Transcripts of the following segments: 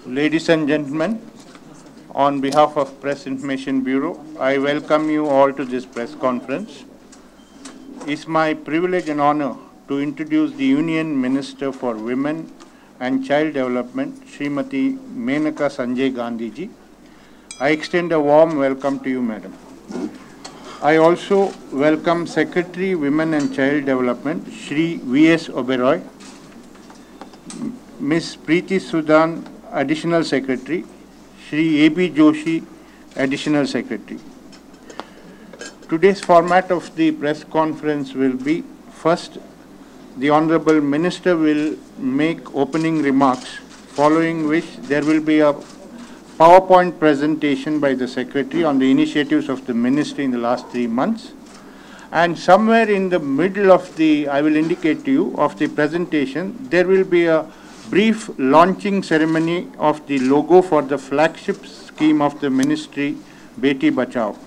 Ladies and gentlemen, on behalf of Press Information Bureau, I welcome you all to this press conference. It's my privilege and honor to introduce the Union Minister for Women and Child Development, Srimati Maneka Gandhi ji. I extend a warm welcome to you, Madam. I also welcome Secretary Women and Child Development, Shri V.S. Oberoi, Ms. Preeti Sudan, Additional Secretary, Shri A.B. Joshi, Additional Secretary. Today's format of the press conference will be, first, the Honorable Minister will make opening remarks, following which there will be a PowerPoint presentation by the Secretary on the initiatives of the Ministry in the last 3 months. And somewhere in the middle of the, I will indicate to you, of the presentation, there will be a brief launching ceremony of the logo for the flagship scheme of the Ministry, Beti Bachao.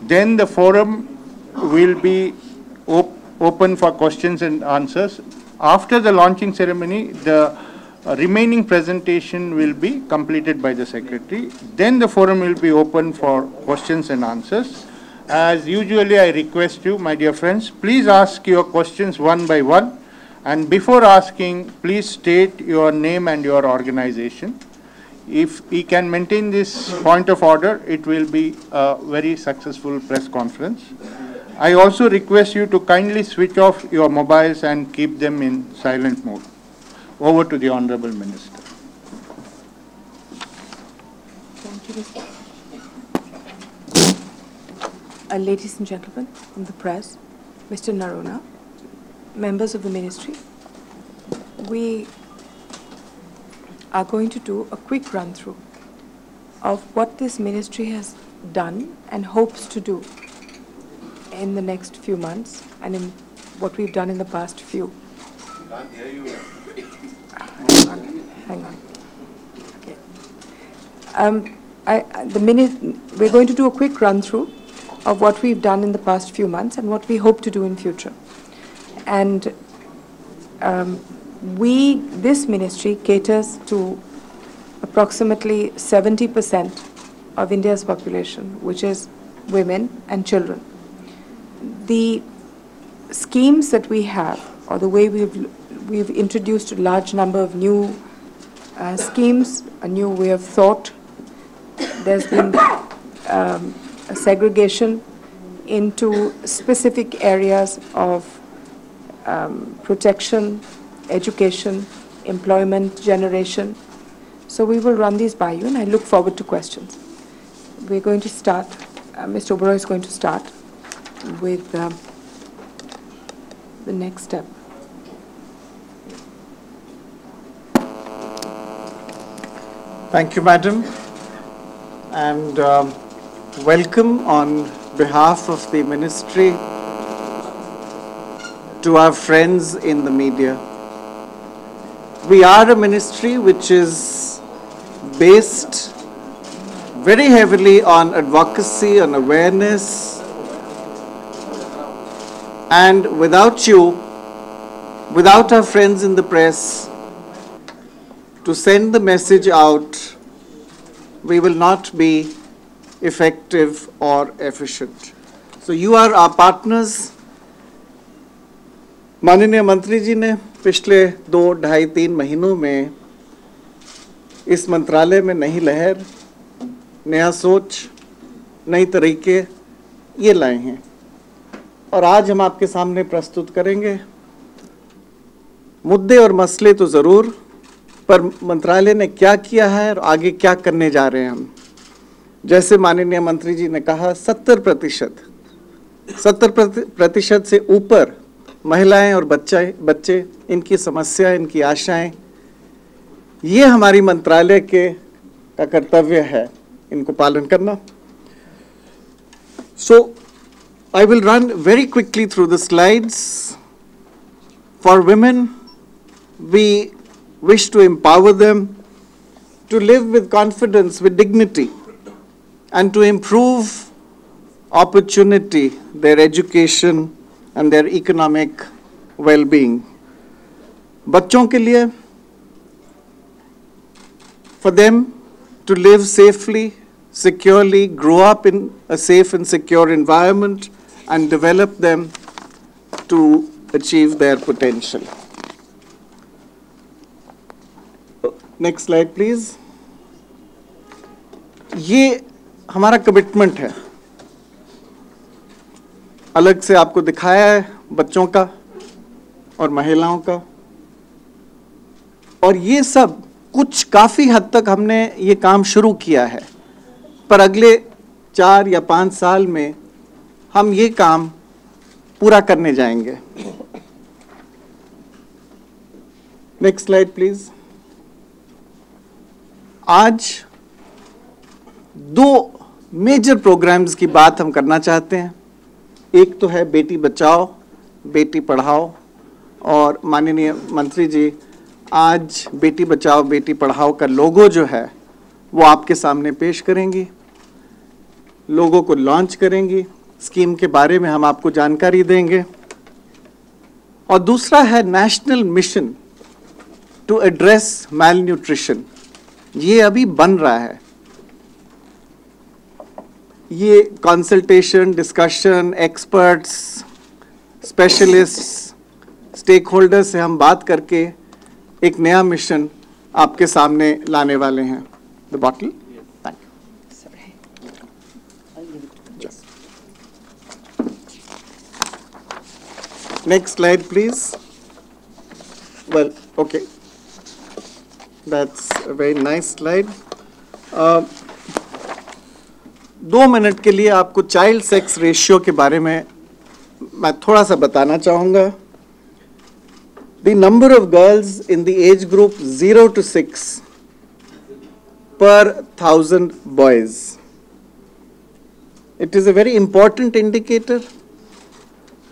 Then the forum will be open for questions and answers. After the launching ceremony, the remaining presentation will be completed by the Secretary. Then the forum will be open for questions and answers. As usually, I request you, my dear friends, please ask your questions one by one. And before asking, please state your name and your organization. If we can maintain this point of order, it will be a very successful press conference. I also request you to kindly switch off your mobiles and keep them in silent mode. Over to the Honorable Minister. Thank you, Mr. Ladies and gentlemen from the press, Mr. Narona, members of the Ministry, we are going to do a quick run-through of what this Ministry has done and hopes to do in the next few months and in what we've done in the past few. Can't hear you. Hang on. Okay. We're going to do a quick run-through of what we've done in the past few months and what we hope to do in future. And this Ministry caters to approximately 70% of India's population, which is women and children. The schemes that we have, or the way we've introduced a large number of new schemes, a new way of thought. There's been a segregation into specific areas of protection, education, employment generation. So we will run these by you, and I look forward to questions. We're going to start, Mr. Oberoi is going to start with the next step. Thank you, Madam, and welcome on behalf of the Ministry to our friends in the media. We are a ministry which is based very heavily on advocacy, on awareness, and without you, without our friends in the press, to send the message out, we will not be effective or efficient. So you are our partners. माननीय मंत्री जी ने पिछले 2, 2.5, 3 महीनों में इस मंत्रालय में नई लहर, नया सोच, नई तरीके ये लाए हैं और आज हम आपके सामने प्रस्तुत करेंगे। मुद्दे और मसले तो ज़रूर, पर मंत्रालय ने क्या किया है और आगे क्या करने जा रहे हैं हम। जैसे माननीय मंत्री जी ने कहा, 70% से ऊपर महिलाएं और बच्चे, इनकी समस्या, इनकी आशाएं, ये हमारी मंत्रालय का कर्तव्य है इनको पालन करना। So I will run very quickly through the slides. For women, we wish to empower them to live with confidence, with dignity, and to improve opportunity, their education, and their economic well-being. बच्चों के लिए for them to live safely, securely, grow up in a safe and secure environment, and develop them to achieve their potential. Next slide, please. ये हमारा commitment है, अलग से आपको दिखाया है बच्चों का और महिलाओं का, और ये सब कुछ काफी हद तक हमने ये काम शुरू किया है, पर अगले 4 या 5 साल में हम ये काम पूरा करने जाएंगे. Next slide please. आज 2 मेजर प्रोग्राम्स की बात हम करना चाहते हैं. एक तो है बेटी बचाओ बेटी पढ़ाओ, और माननीय मंत्री जी आज बेटी बचाओ बेटी पढ़ाओ का लोगो जो है वो आपके सामने पेश करेंगी, लोगो को लॉन्च करेंगी, स्कीम के बारे में हम आपको जानकारी देंगे. और दूसरा है national mission to address malnutrition. ये अभी बन रहा है. ये consultation, discussion, experts, specialists, stakeholders से हम बात करके एक नया मिशन आपके सामने लाने वाले हैं. The bottle. Next slide, please. Well, okay. That's a very nice slide. 2 minute के लिए आपको चाइल्ड सेक्स रेशियो के बारे में मैं थोड़ा सा बताना चाहूँगा. The number of girls in the age group 0 to 6 per 1000 boys. It is a very important indicator.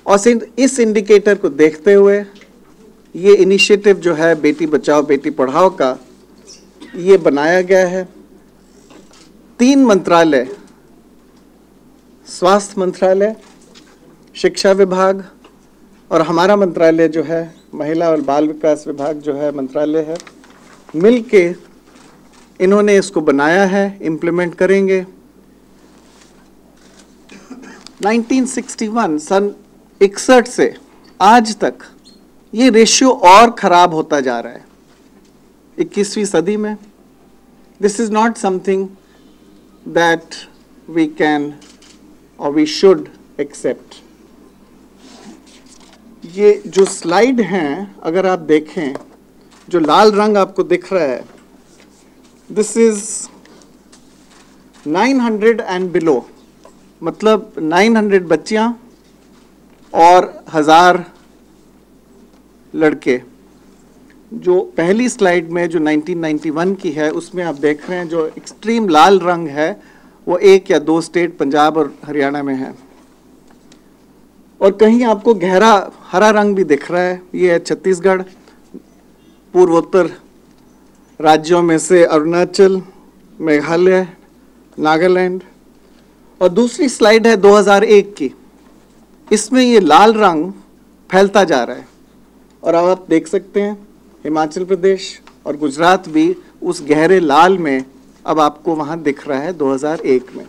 और इस इंडिकेटर को देखते हुए ये इनिशिएटिव जो है बेटी बचाओ बेटी पढ़ाओ का ये बनाया गया है. 3 मंत्रालय, स्वास्थ्य मंत्रालय, शिक्षा विभाग और हमारा मंत्रालय जो है महिला और बाल विकास विभाग जो है मंत्रालय है, मिलके इन्होंने इसको बनाया है, इम्प्लीमेंट करेंगे. 1961 सन 61 से आज तक ये रेशियो और खराब होता जा रहा है. 21वीं सदी में this is not something that we can और वी शुड एक्सेप्ट. ये जो स्लाइड हैं अगर आप देखें, जो लाल रंग आपको दिख रहा है, दिस इज 900 एंड बिलो, मतलब 900 बच्चियां और 1000 लड़के. जो पहली स्लाइड में जो 1991 की है उसमें आप देख रहे हैं जो एक्सट्रीम लाल रंग है वो 1 या 2 स्टेट पंजाब और हरियाणा में है, और कहीं आपको गहरा हरा रंग भी दिख रहा है, ये है छत्तीसगढ़. पूर्वोत्तर राज्यों में से अरुणाचल, मेघालय, नागालैंड. और दूसरी स्लाइड है 2001 की, इसमें ये लाल रंग फैलता जा रहा है, और अब आप देख सकते हैं हिमाचल प्रदेश और गुजरात भी उस गहरे लाल में अब आपको वहाँ दिख रहा है 2001 में.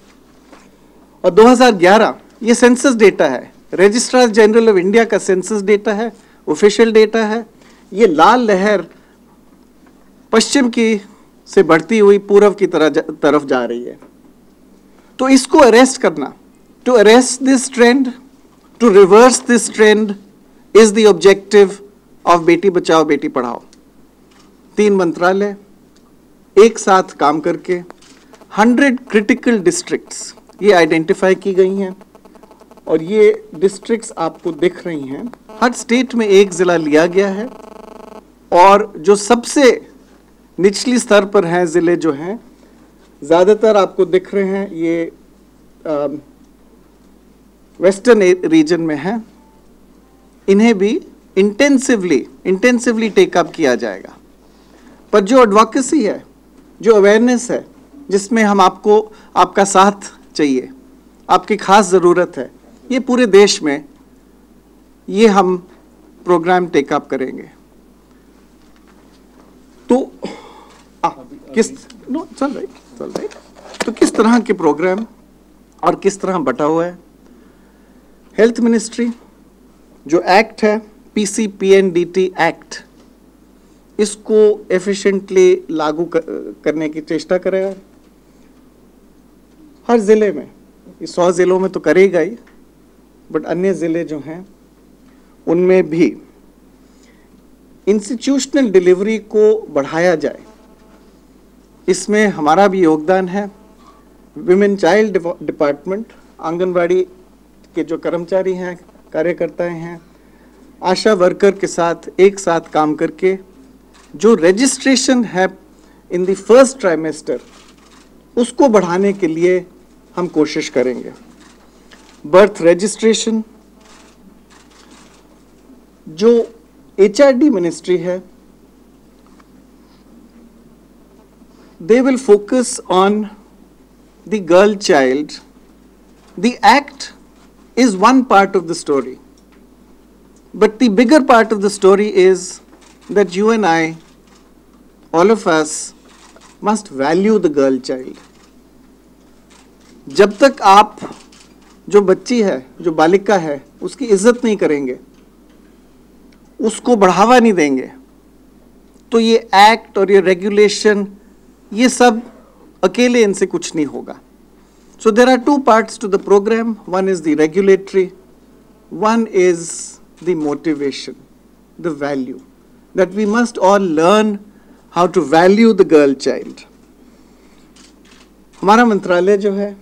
और 2011 ये सेंसस डेटा है, रजिस्ट्रार जनरल ऑफ इंडिया का सेंसस डेटा है, ऑफिशियल डेटा है. ये लाल लहर पश्चिम की से बढ़ती हुई पूर्व की तरफ जा रही है. तो इसको अरेस्ट करना, to arrest this trend, to reverse this trend is the objective of Beti Bachao Beti Padhao. 3 मंत्रालय एक साथ काम करके 100 क्रिटिकल डिस्ट्रिक्ट्स ये आइडेंटिफाई की गई हैं, और ये डिस्ट्रिक्ट्स आपको दिख रही हैं. हर स्टेट में एक जिला लिया गया है, और जो सबसे निचली स्तर पर हैं जिले जो हैं ज़्यादातर आपको दिख रहे हैं ये वेस्टर्न रीजन में हैं. इन्हें भी इंटेंसिवली टेकअप किया जाएगा. पर जो एडवोकेसी है, जो अवेयरनेस है, जिसमें हम आपका साथ चाहिए, आपकी खास ज़रूरत है, ये पूरे देश में ये हम प्रोग्राम टेकअप करेंगे. तो तो किस तरह के प्रोग्राम और किस तरह बटा हुआ है? हेल्थ मिनिस्ट्री जो एक्ट है PCPNDT एक्ट, इसको एफिशिएंटली लागू करने की चेष्टा करेगा हर जिले में। 100 जिलों में तो करेगा ही, बट अन्य जिले जो हैं उनमें भी इंस्टीट्यूशनल डिलीवरी को बढ़ाया जाए। इसमें हमारा भी योगदान है। विमेन चाइल्ड डिपार्टमेंट, आंगनवाड़ी के जो कर्मचारी हैं, कार्यकर्ताएं हैं, आशा वर्कर के साथ एक साथ काम करके जो रजिस्ट्रेशन है इन द फर्स्ट ट्राइमेस्टर, उसको बढ़ाने के लिए हम कोशिश करेंगे। बर्थ रजिस्ट्रेशन, जो HRD मिनिस्ट्री है, they will focus on the girl child. The act is one part of the story, but the bigger part of the story is that you and I, all of us, must value the girl child. जब तक आप जो बच्ची है, जो बालिका है, उसकी इज्जत नहीं करेंगे, उसको बढ़ावा नहीं देंगे, तो ये एक्ट और ये रेगुलेशन, ये सब अकेले इनसे कुछ नहीं होगा। So there are two parts to the program. One is the regulatory, one is the motivation, the value, that we must all learn how to value the girl child. हमारा मंत्रालय जो है,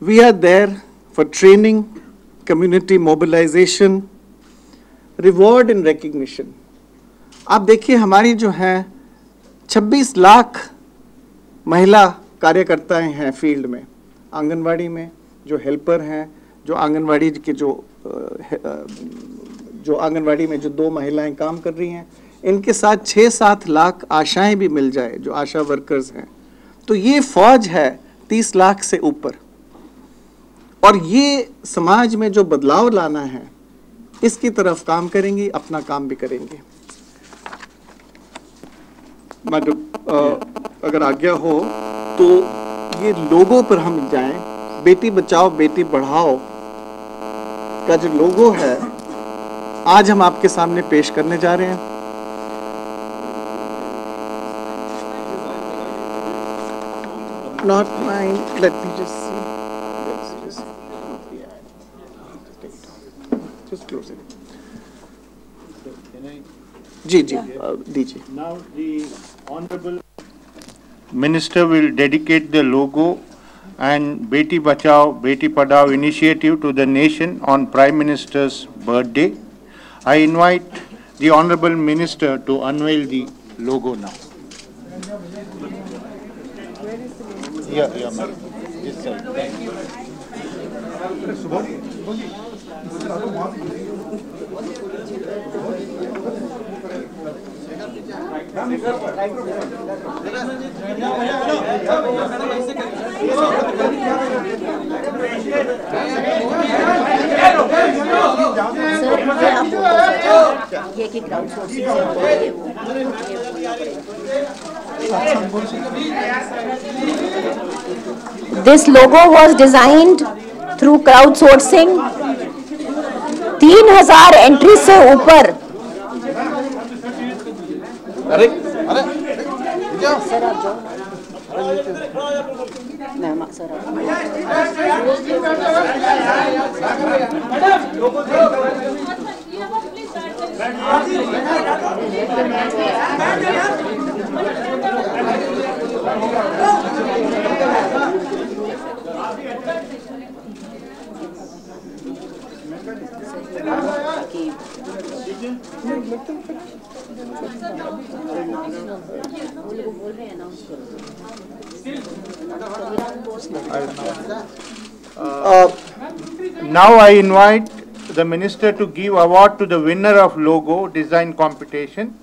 we are there for training, community mobilization, reward and recognition. आप देखिए हमारी जो है 26 लाख महिला कार्यकर्ताएं हैं फील्ड में, आंगनवाड़ी में जो हेल्पर हैं, जो आंगनवाड़ी के जो आंगनवाड़ी में जो 2 महिलाएं काम कर रही हैं, इनके साथ 6-7 लाख आशाएं भी मिल जाए जो आशा वर्कर्स हैं, तो ये फौज है 30 लाख से ऊपर। और ये समाज में जो बदलाव लाना है, इसकी तरफ काम करेंगी, अपना काम भी करेंगे। मैडम, अगर आज्ञा हो तो ये लोगों पर हम जाएं। बेटी बचाओ बेटी बढ़ाओ का जो लोगो है, आज हम आपके सामने पेश करने जा रहे हैं। Not mine. Let me just see. Just close it. जी दीजिए। Now the Honorable Minister will dedicate the logo and Beti Bachao, Beti Padhao initiative to the nation on Prime Minister's birthday. I invite the Honorable Minister to unveil the logo now. Yeah, ma'am. This side. Thank you. This logo was designed through crowdsourcing. 3000 entry से ऊपर sir आप जाओ ma'am sir Now I invite the Minister to give award to the winner of logo design competition,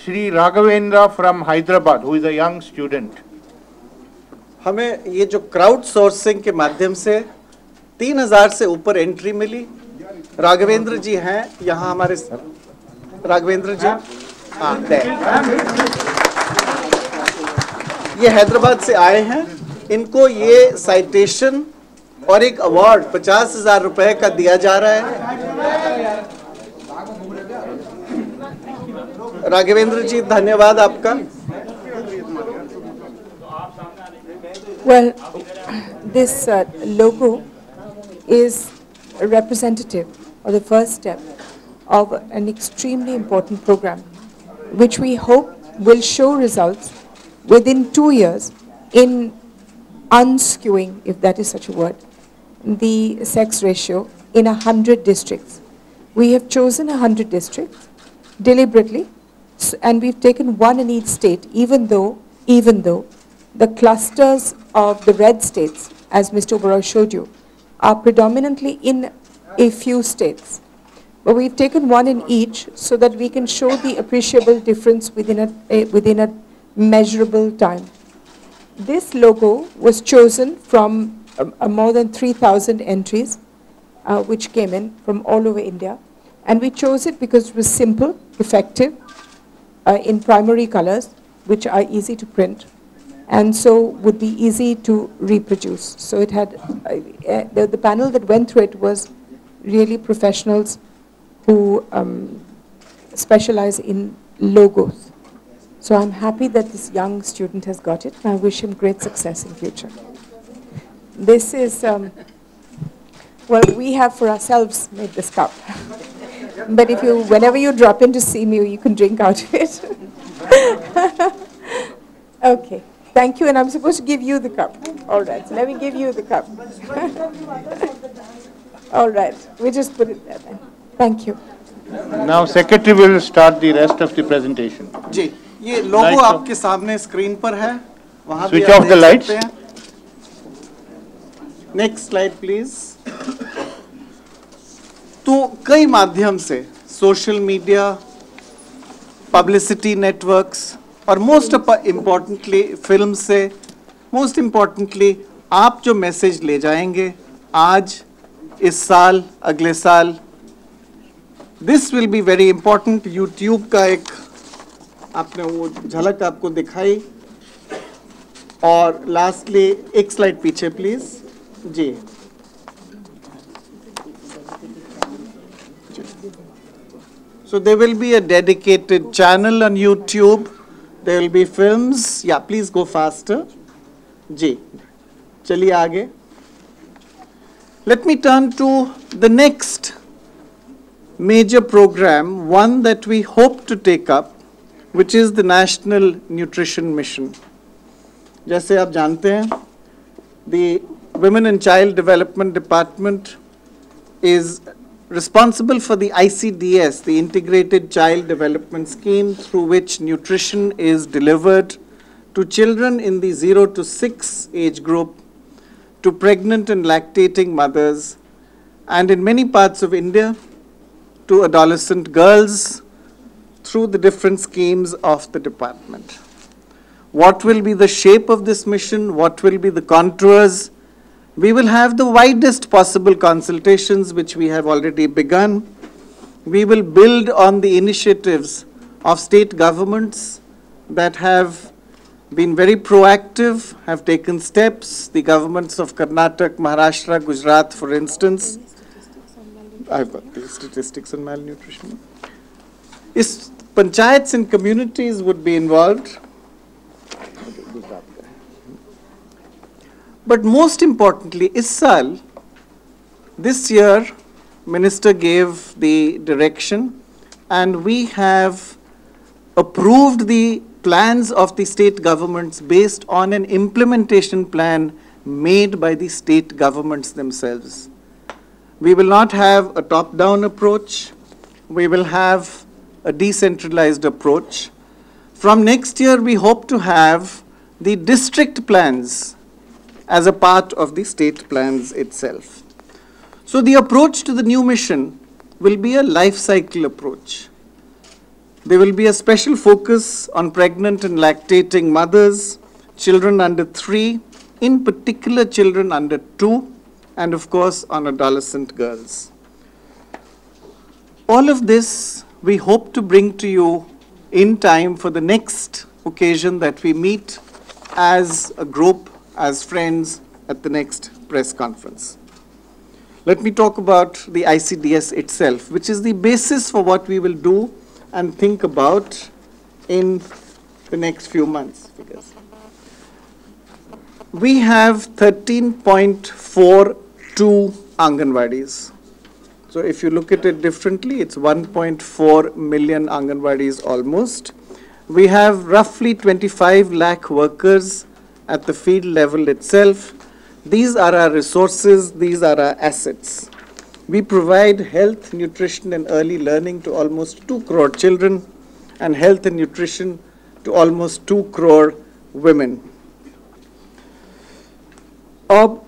Shri Raghavendra from Hyderabad, who is a young student. हमें ये जो crowd sourcing के माध्यम से 3000 से ऊपर एंट्री मिली। राघवेंद्र जी हैं यहाँ हमारे, राघवेंद्र जी, हाँ। ये हैदराबाद से आए हैं, इनको ये साइटेशन और एक अवार्ड 50,000 रुपए का दिया जा रहा है। राघवेंद्र जी, धन्यवाद आपका। Well, this logo is representative or the first step of an extremely important program, which we hope will show results within 2 years in unskewing, if that is such a word, the sex ratio in 100 districts. We have chosen 100 districts deliberately, and we've taken one in each state, even though the clusters of the red states, as Mr. Oberoi showed you, are predominantly in a few states. But we've taken one in each so that we can show the appreciable difference within a measurable time. This logo was chosen from more than 3,000 entries which came in from all over India. And we chose it because it was simple, effective, in primary colors, which are easy to print, and so would be easy to reproduce. So it had, the panel that went through it was really professionals who specialize in logos. So I'm happy that this young student has got it, and I wish him great success in future. This is, well, we have for ourselves made this cup. But if you, whenever you drop in to see me, you can drink out of it. Okay, thank you, and I'm supposed to give you the cup. All right, so let me give you the cup. All right, we just put it there then. Thank you. Now Secretary will start the rest of the presentation. जी, ये लोगो आपके सामने screen पर है, वहाँ भी Switch आप off the देख lights. सकते हैं। Next slide please. तो कई माध्यम से सोशल मीडिया, पब्लिसिटी नेटवर्क्स और मोस्ट इम्पॉर्टेंटली फिल्म से, मोस्ट इम्पॉर्टेंटली आप जो मैसेज ले जाएंगे आज, इस साल, अगले साल, this will be very important. YouTube का एक आपने वो झलक आपको दिखाई, और लास्टली एक स्लाइड पीछे प्लीज जी। So there will be a dedicated channel on YouTube. There will be films. Yeah, please go faster. जी, चलिए आगे. Let me turn to the next major program, one that we hope to take up, which is the National Nutrition Mission. जैसे आप जानते हैं, the Women and Child Development Department is responsible for the ICDS, the Integrated Child Development Scheme, through which nutrition is delivered to children in the 0 to 6 age group, to pregnant and lactating mothers, and in many parts of India, to adolescent girls through the different schemes of the department. What will be the shape of this mission? What will be the contours? We will have the widest possible consultations, which we have already begun. We will build on the initiatives of state governments that have been very proactive, have taken steps. The governments of Karnataka, Maharashtra, Gujarat, for instance. I've got the statistics on malnutrition. Panchayats and communities would be involved. But most importantly, this year, Minister gave the direction, and we have approved the plans of the state governments based on an implementation plan made by the state governments themselves. We will not have a top-down approach. We will have a decentralized approach. From next year, we hope to have the district plans as a part of the state plans itself. So the approach to the new mission will be a life cycle approach. There will be a special focus on pregnant and lactating mothers, children under 3, in particular children under 2, and of course on adolescent girls. All of this we hope to bring to you in time for the next occasion that we meet as a group, as friends at the next press conference. Let me talk about the ICDS itself, which is the basis for what we will do and think about in the next few months. We have 13.42 Anganwadis. So if you look at it differently, it's 1.4 million Anganwadis almost. We have roughly 25 lakh workers at the field level itself. These are our resources, these are our assets. We provide health, nutrition and early learning to almost 2 crore children and health and nutrition to almost 2 crore women. Our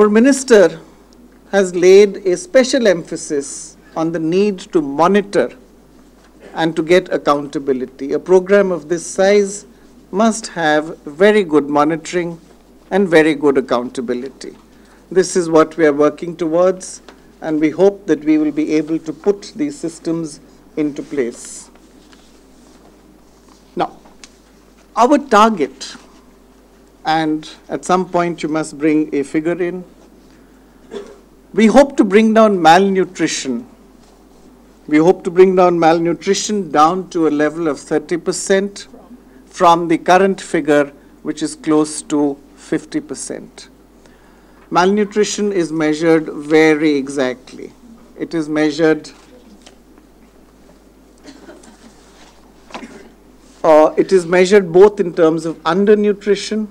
minister has laid a special emphasis on the need to monitor and to get accountability. A program of this size must have very good monitoring and very good accountability. This is what we are working towards, and we hope that we will be able to put these systems into place. Now, our target, and at some point you must bring a figure in, we hope to bring down malnutrition. We hope to bring down malnutrition down to a level of 30% from the current figure, which is close to 50%. Malnutrition is measured very exactly. It is measured both in terms of undernutrition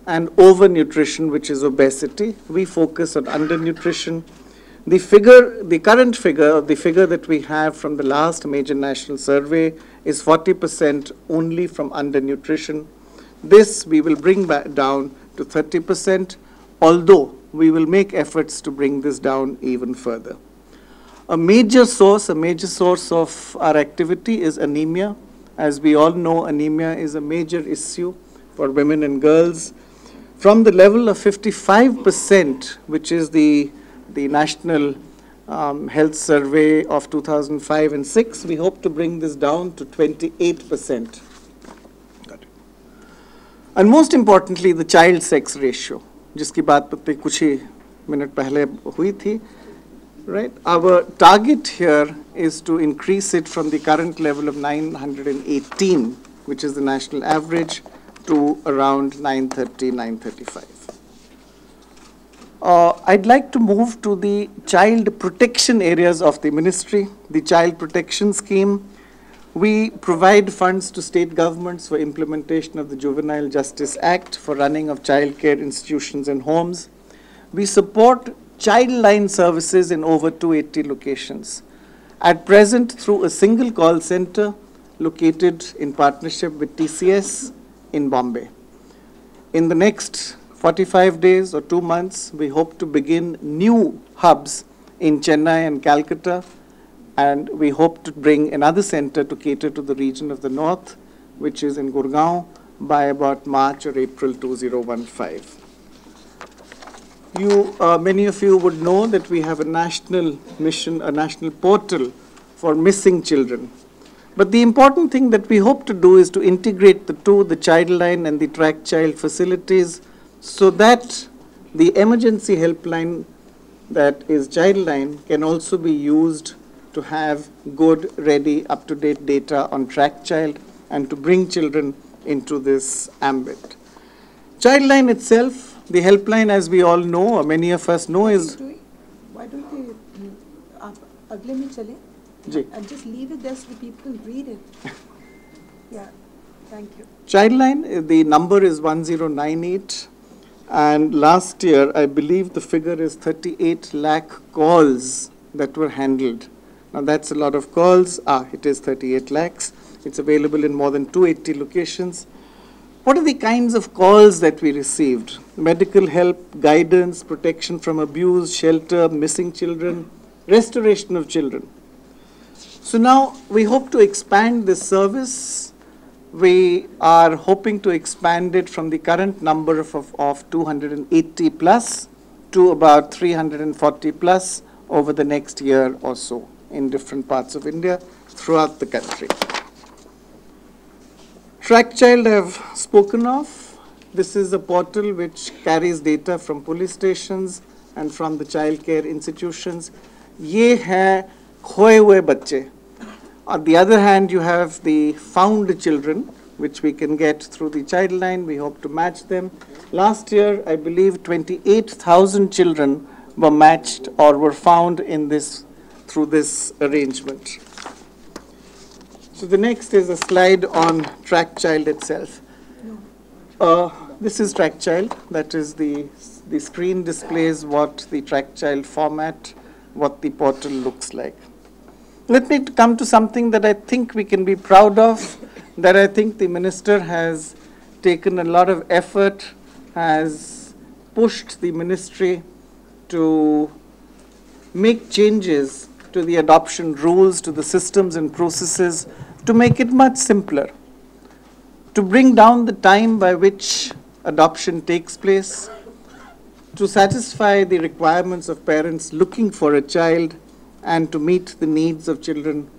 and overnutrition, which is obesity. We focus on undernutrition. The current figure, the figure that we have from the last major national survey is 40% only from undernutrition. This we will bring back down to 30%, although we will make efforts to bring this down even further. A major source of our activity is anemia. As we all know, anemia is a major issue for women and girls. From the level of 55%, which is the National Health Survey of 2005 and 6, we hope to bring this down to 28%. And most importantly, the child sex ratio, जिसकी बात कुछ ही minute पहले हुई थी, right? Our target here is to increase it from the current level of 918, which is the national average, to around 930, 935. I'd like to move to the child protection areas of the ministry. The child protection scheme. We provide funds to state governments for implementation of the Juvenile Justice Act for running of childcare institutions and homes. We support child line services in over 280 locations. At present, through a single call center located in partnership with TCS in Bombay. In the next 45 days or 2 months, we hope to begin new hubs in Chennai and Calcutta, and we hope to bring another center to cater to the region of the north, which is in Gurgaon, by about March or April 2015. Many of you would know that we have a national mission, a national portal for missing children. But the important thing that we hope to do is to integrate the two, the Childline and the Track Child facilities, so that the emergency helpline that is Childline can also be used to have good, ready, up-to-date data on Track Child and to bring children into this ambit. Childline itself, the helpline, as we all know, or many of us know, is... Why don't they... Agle mein chale? And just leave it there so the people can read it. Yeah, thank you. Childline, the number is 1098. And last year, I believe the figure is 38 lakh calls that were handled. Now that's a lot of calls. It is 38 lakhs. It's available in more than 280 locations. What are the kinds of calls that we received? Medical help, guidance, protection from abuse, shelter, missing children, restoration of children. So now we hope to expand this service. We are hoping to expand it from the current number of 280 plus to about 340 plus over the next year or so in different parts of India throughout the country. Track Child, I have spoken of. This is a portal which carries data from police stations and from the child care institutions. ये हैं खोए हुए बच्चे. On the other hand, you have the found children, which we can get through the Childline. We hope to match them. Last year, I believe 28,000 children were matched or were found in this, through this arrangement. So the next is a slide on Track Child itself. This is Track Child. That is the screen displays what the Track Child format, what the portal looks like. Let me come to something that I think we can be proud of, that I think the minister has taken a lot of effort, has pushed the ministry to make changes to the adoption rules, to the systems and processes, to make it much simpler, to bring down the time by which adoption takes place, to satisfy the requirements of parents looking for a child, and to meet the needs of children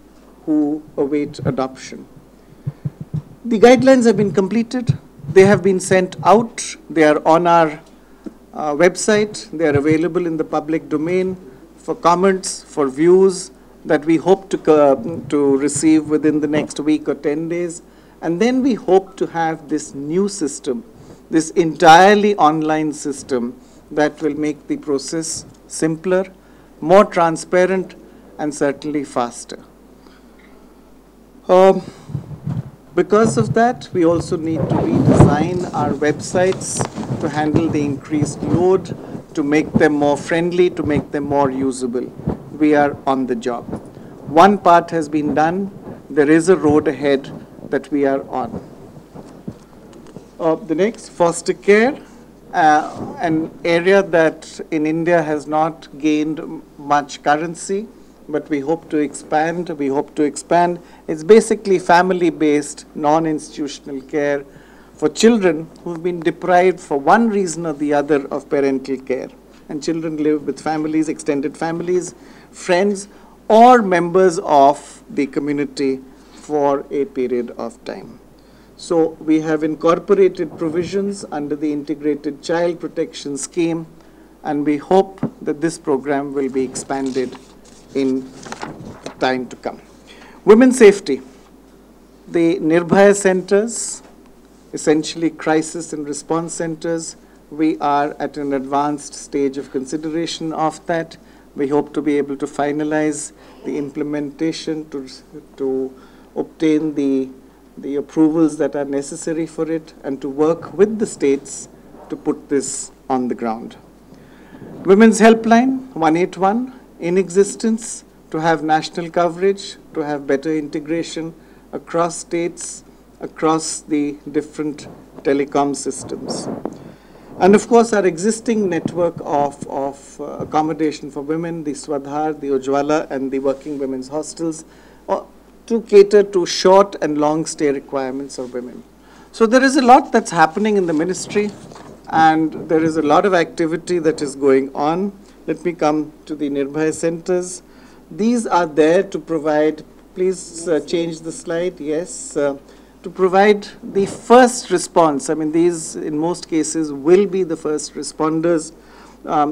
who await adoption. The guidelines have been completed. They have been sent out. They are on our website. They are available in the public domain for comments, for views that we hope to receive within the next week or 10 days. And then we hope to have this new system, this entirely online system that will make the process simpler, more transparent, and certainly faster. Because of that, we also need to redesign our websites to handle the increased load, to make them more friendly, to make them more usable. We are on the job. One part has been done. There is a road ahead that we are on. The next, foster care, an area that in India has not gained much currency, but we hope to expand. It's basically family-based, non-institutional care for children who've been deprived for one reason or the other of parental care. And children live with families, extended families, friends, or members of the community for a period of time. So we have incorporated provisions under the Integrated Child Protection Scheme, and we hope that this program will be expanded in time to come. Women's safety. The Nirbhaya centers, essentially crisis and response centers, we are at an advanced stage of consideration of that. We hope to be able to finalize the implementation to obtain the approvals that are necessary for it and to work with the states to put this on the ground. Women's Helpline 181 in existence, to have national coverage, to have better integration across states, across the different telecom systems. And of course, our existing network of accommodation for women, the Swadhar, the Ujjwala, and the working women's hostels, to cater to short and long stay requirements of women. So there is a lot that's happening in the ministry, and there is a lot of activity that is going on. Let me come to the Nirbhaya centers. These are there to provide, please change the slide, yes, to provide the first response. I mean, these in most cases will be the first responders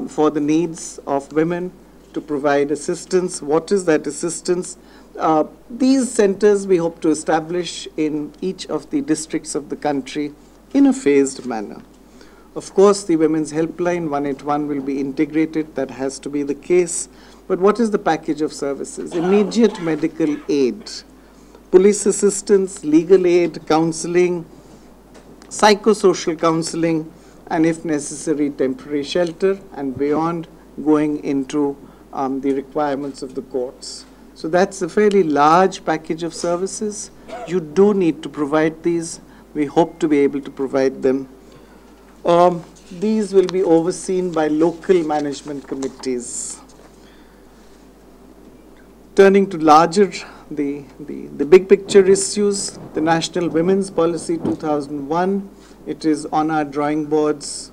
for the needs of women, to provide assistance. What is that assistance? These centers we hope to establish in each of the districts of the country in a phased manner. Of course, the Women's Helpline 181 will be integrated. That has to be the case. But what is the package of services? Immediate medical aid, police assistance, legal aid, counseling, psychosocial counseling, and if necessary, temporary shelter, and beyond, going into the requirements of the courts. So that's a fairly large package of services. You do need to provide these. We hope to be able to provide them. These will be overseen by local management committees. Turning to larger, the big picture issues, the National Women's Policy 2001, it is on our drawing boards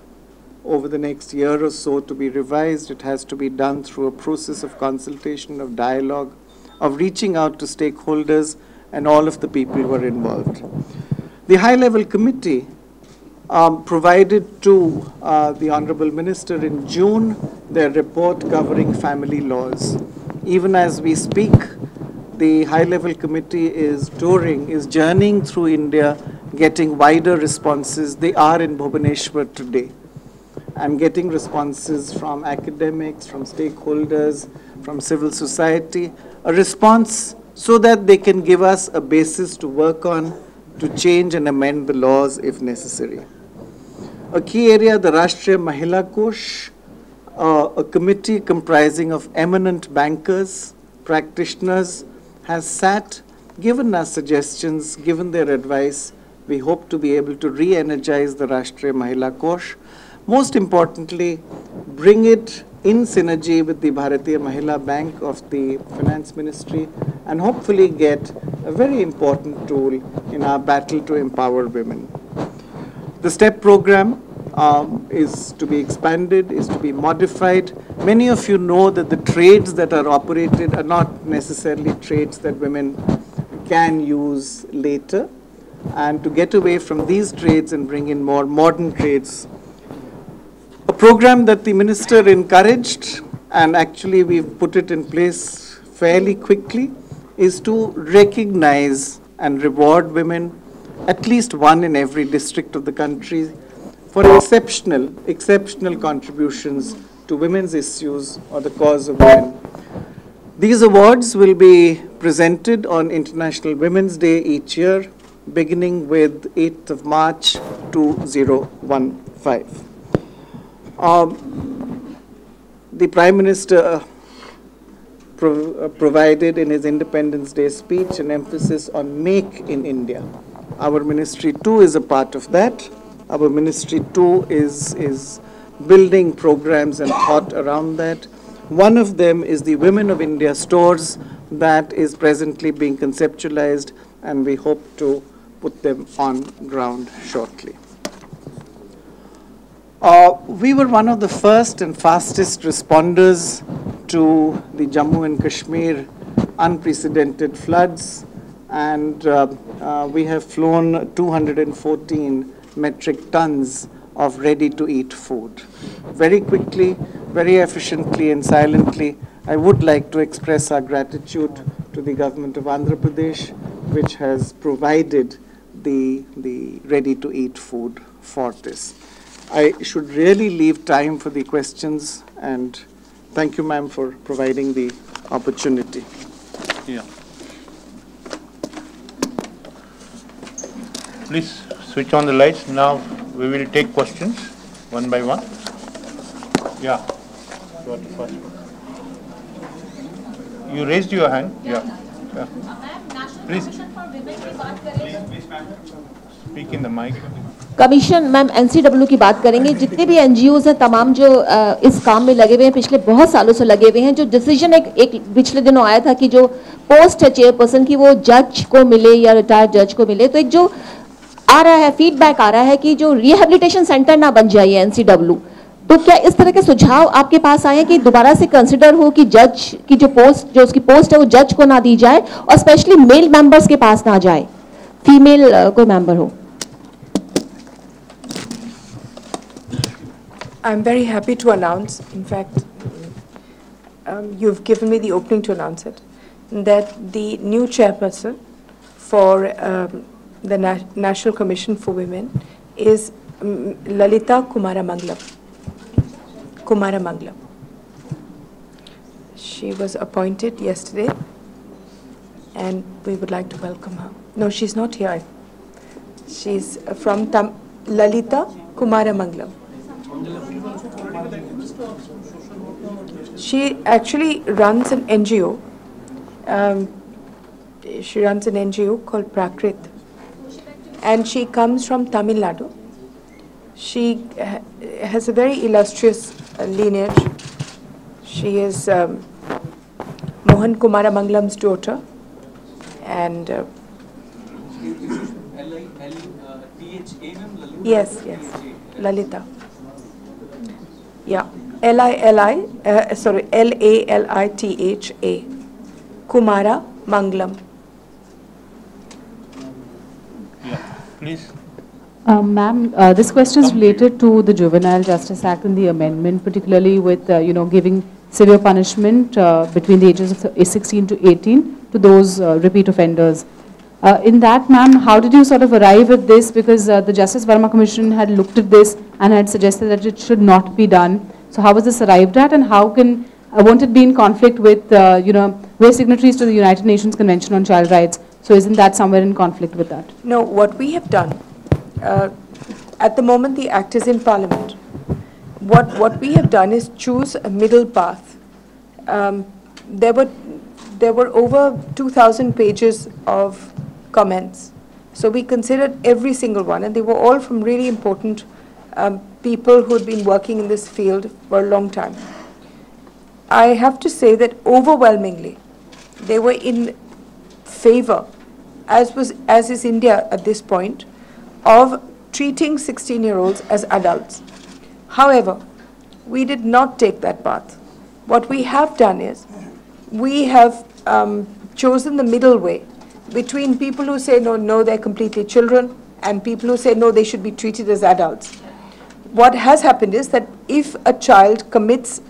over the next year or so to be revised. It has to be done through a process of consultation, of dialogue, of reaching out to stakeholders and all of the people who are involved. The high-level committee provided to the Honorable Minister in June their report covering family laws. Even as we speak, the high-level committee is journeying through India, getting wider responses. They are in Bhubaneswar today, and getting responses from academics, from stakeholders, from civil society, a response so that they can give us a basis to work on, to change and amend the laws if necessary. A key area, the Rashtriya Mahila Kosh, a committee comprising of eminent bankers, practitioners, has sat, given us suggestions, given their advice. We hope to be able to re-energize the Rashtriya Mahila Kosh. Most importantly, bring it in synergy with the Bharatiya Mahila Bank of the Finance Ministry, and hopefully get a very important tool in our battle to empower women. The STEP program is to be expanded, is to be modified. Many of you know that the trades that are operated are not necessarily trades that women can use later, and to get away from these trades and bring in more modern trades. A program that the minister encouraged, and actually we've put it in place fairly quickly, is to recognize and reward women, at least one in every district of the country, for exceptional contributions to women's issues or the cause of women. These awards will be presented on International Women's Day each year, beginning with 8th of March 2015. The Prime Minister provided in his Independence Day speech an emphasis on Make in India. Our ministry too is a part of that. Our ministry too is building programs and thought around that. One of them is the Women of India stores that is presently being conceptualized, and we hope to put them on ground shortly. We were one of the first and fastest responders to the Jammu and Kashmir unprecedented floods, and we have flown 214 metric tons of ready-to-eat food. Very quickly, very efficiently and silently, I would like to express our gratitude to the government of Andhra Pradesh, which has provided the ready-to-eat food for this. I should really leave time for the questions, and thank you, ma'am, for providing the opportunity. Yeah. Please switch on the lights. Now we will take questions one by one. Yeah. You are the first one. You raised your hand. Yeah. Yeah. Please. Speak in the mic. Commission ma'am NCW की बात करेंगे. जितने भी NGOs हैं तमाम जो इस काम में लगे हुए हैं, पिछले बहुत सालों से लगे हुए हैं, जो डिसीजन एक पिछले दिनों आया था कि जो पोस्ट है चेयरपर्सन की वो जज को मिले या रिटायर्ड जज को मिले, तो एक जो आ रहा है फीडबैक आ रहा है कि जो रिहेबिलिटेशन सेंटर ना बन जाए एनसीडब्ल्यू, तो क्या इस तरह के सुझाव आपके पास आए हैं कि दोबारा से कंसिडर हो कि जज की जो उसकी पोस्ट है वो जज को ना दी जाए और स्पेशली मेल मेंबर्स के पास ना जाए, फीमेल कोई मेंबर हो? I'm very happy to announce, in fact, you've given me the opening to announce it, that the new chairperson for the National Commission for Women is Lalita Kumaramangalam. She was appointed yesterday, and we would like to welcome her. No, she's not here. She's from Lalita Kumaramangalam. She actually runs an NGO. She runs an NGO called Prakrit, and she comes from Tamil Nadu. She has a very illustrious lineage. She is Mohan Kumaramangalam's daughter, and yes, Lalita. Yeah, Lalita, Kumara Mangalam. Yeah, please. Ma'am, this question is related to the Juvenile Justice Act and the amendment, particularly with, giving severe punishment between the ages of 16 to 18 to those repeat offenders. In that, ma'am, how did you sort of arrive at this? Because the Justice Verma Commission had looked at this and had suggested that it should not be done. So how was this arrived at, and how can, won't it be in conflict with, we're signatories to the United Nations Convention on Child Rights, so isn't that somewhere in conflict with that? No, what we have done, at the moment the Act is in Parliament. What we have done is choose a middle path. There were over 2,000 pages of comments. So we considered every single one, and they were all from really important people who had been working in this field for a long time. I have to say that overwhelmingly, they were in favor, as is India at this point, of treating 16-year-olds as adults. However, we did not take that path. What we have done is, we have chosen the middle way between people who say, no, they're completely children, and people who say, no, they should be treated as adults. What has happened is that if a child commits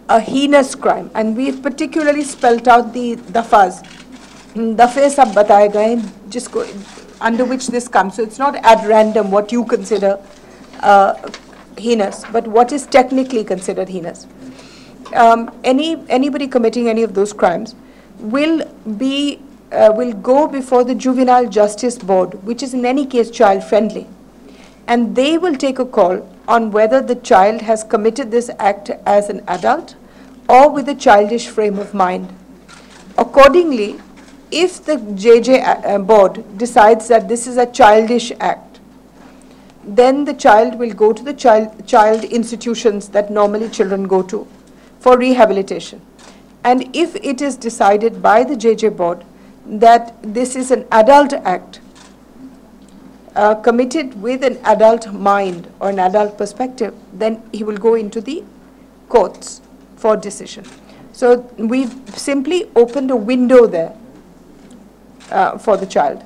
a heinous crime, and we've particularly spelt out the dafas, dafe sab bataye gaye, jisko, under which this comes. So it's not at random what you consider heinous, but what is technically considered heinous. Anybody committing any of those crimes will go before the Juvenile Justice Board, which is in any case child friendly, and they will take a call on whether the child has committed this act as an adult or with a childish frame of mind. Accordingly, if the JJ board decides that this is a childish act, then the child will go to the child institutions that normally children go to for rehabilitation. And if it is decided by the JJ board that this is an adult act, committed with an adult mind or an adult perspective, then he will go into the courts for decision. So we've simply opened a window there for the child.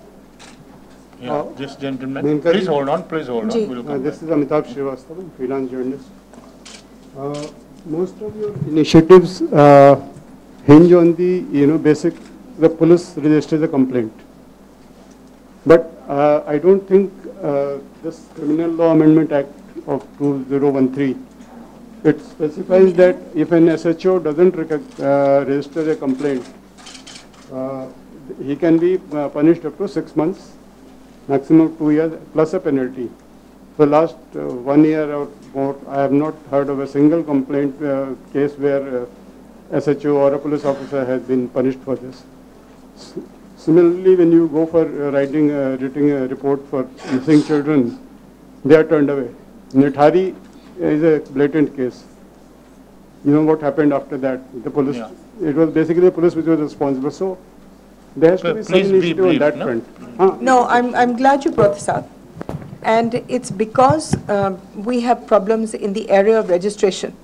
Yeah, this gentleman. Please hold on, please hold on. We'll this is Amitabh Srivastava, freelance journalist. Most of your initiatives hinge on the, the police registers a complaint. But I don't think this Criminal Law Amendment Act of 2013, it specifies that if an SHO doesn't register a complaint, he can be punished up to 6 months, maximum 2 years, plus a penalty. For the last 1 year or more, I have not heard of a single complaint case where SHO or a police officer has been punished for this. Similarly, when you go for writing a report for missing children, they are turned away. Nithari is a blatant case. You know what happened after that? The police, it was basically the police which was responsible. So there has to be some initiative on that front. No, I'm glad you brought this up. And it's because we have problems in the area of registration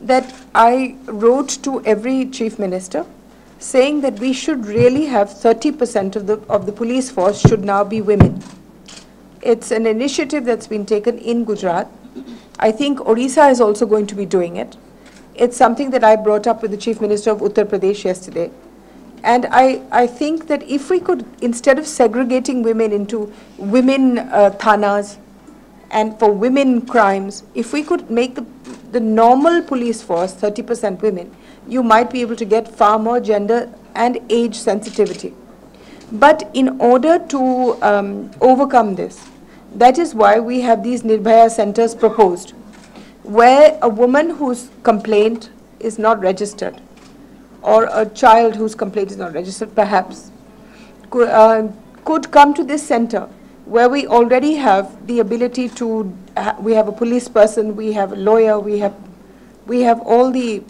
that I wrote to every chief minister saying that we should really have 30% of the police force should now be women. It's an initiative that's been taken in Gujarat. I think Odisha is also going to be doing it. It's something that I brought up with the Chief Minister of Uttar Pradesh yesterday. And I think that if we could, instead of segregating women into women thanas and for women crimes, if we could make the normal police force 30% women, you might be able to get far more gender and age sensitivity. But in order to overcome this, that is why we have these Nirbhaya centers proposed, where a woman whose complaint is not registered, or a child whose complaint is not registered perhaps, could come to this center where we already have the ability to, we have a police person, we have a lawyer, we have all the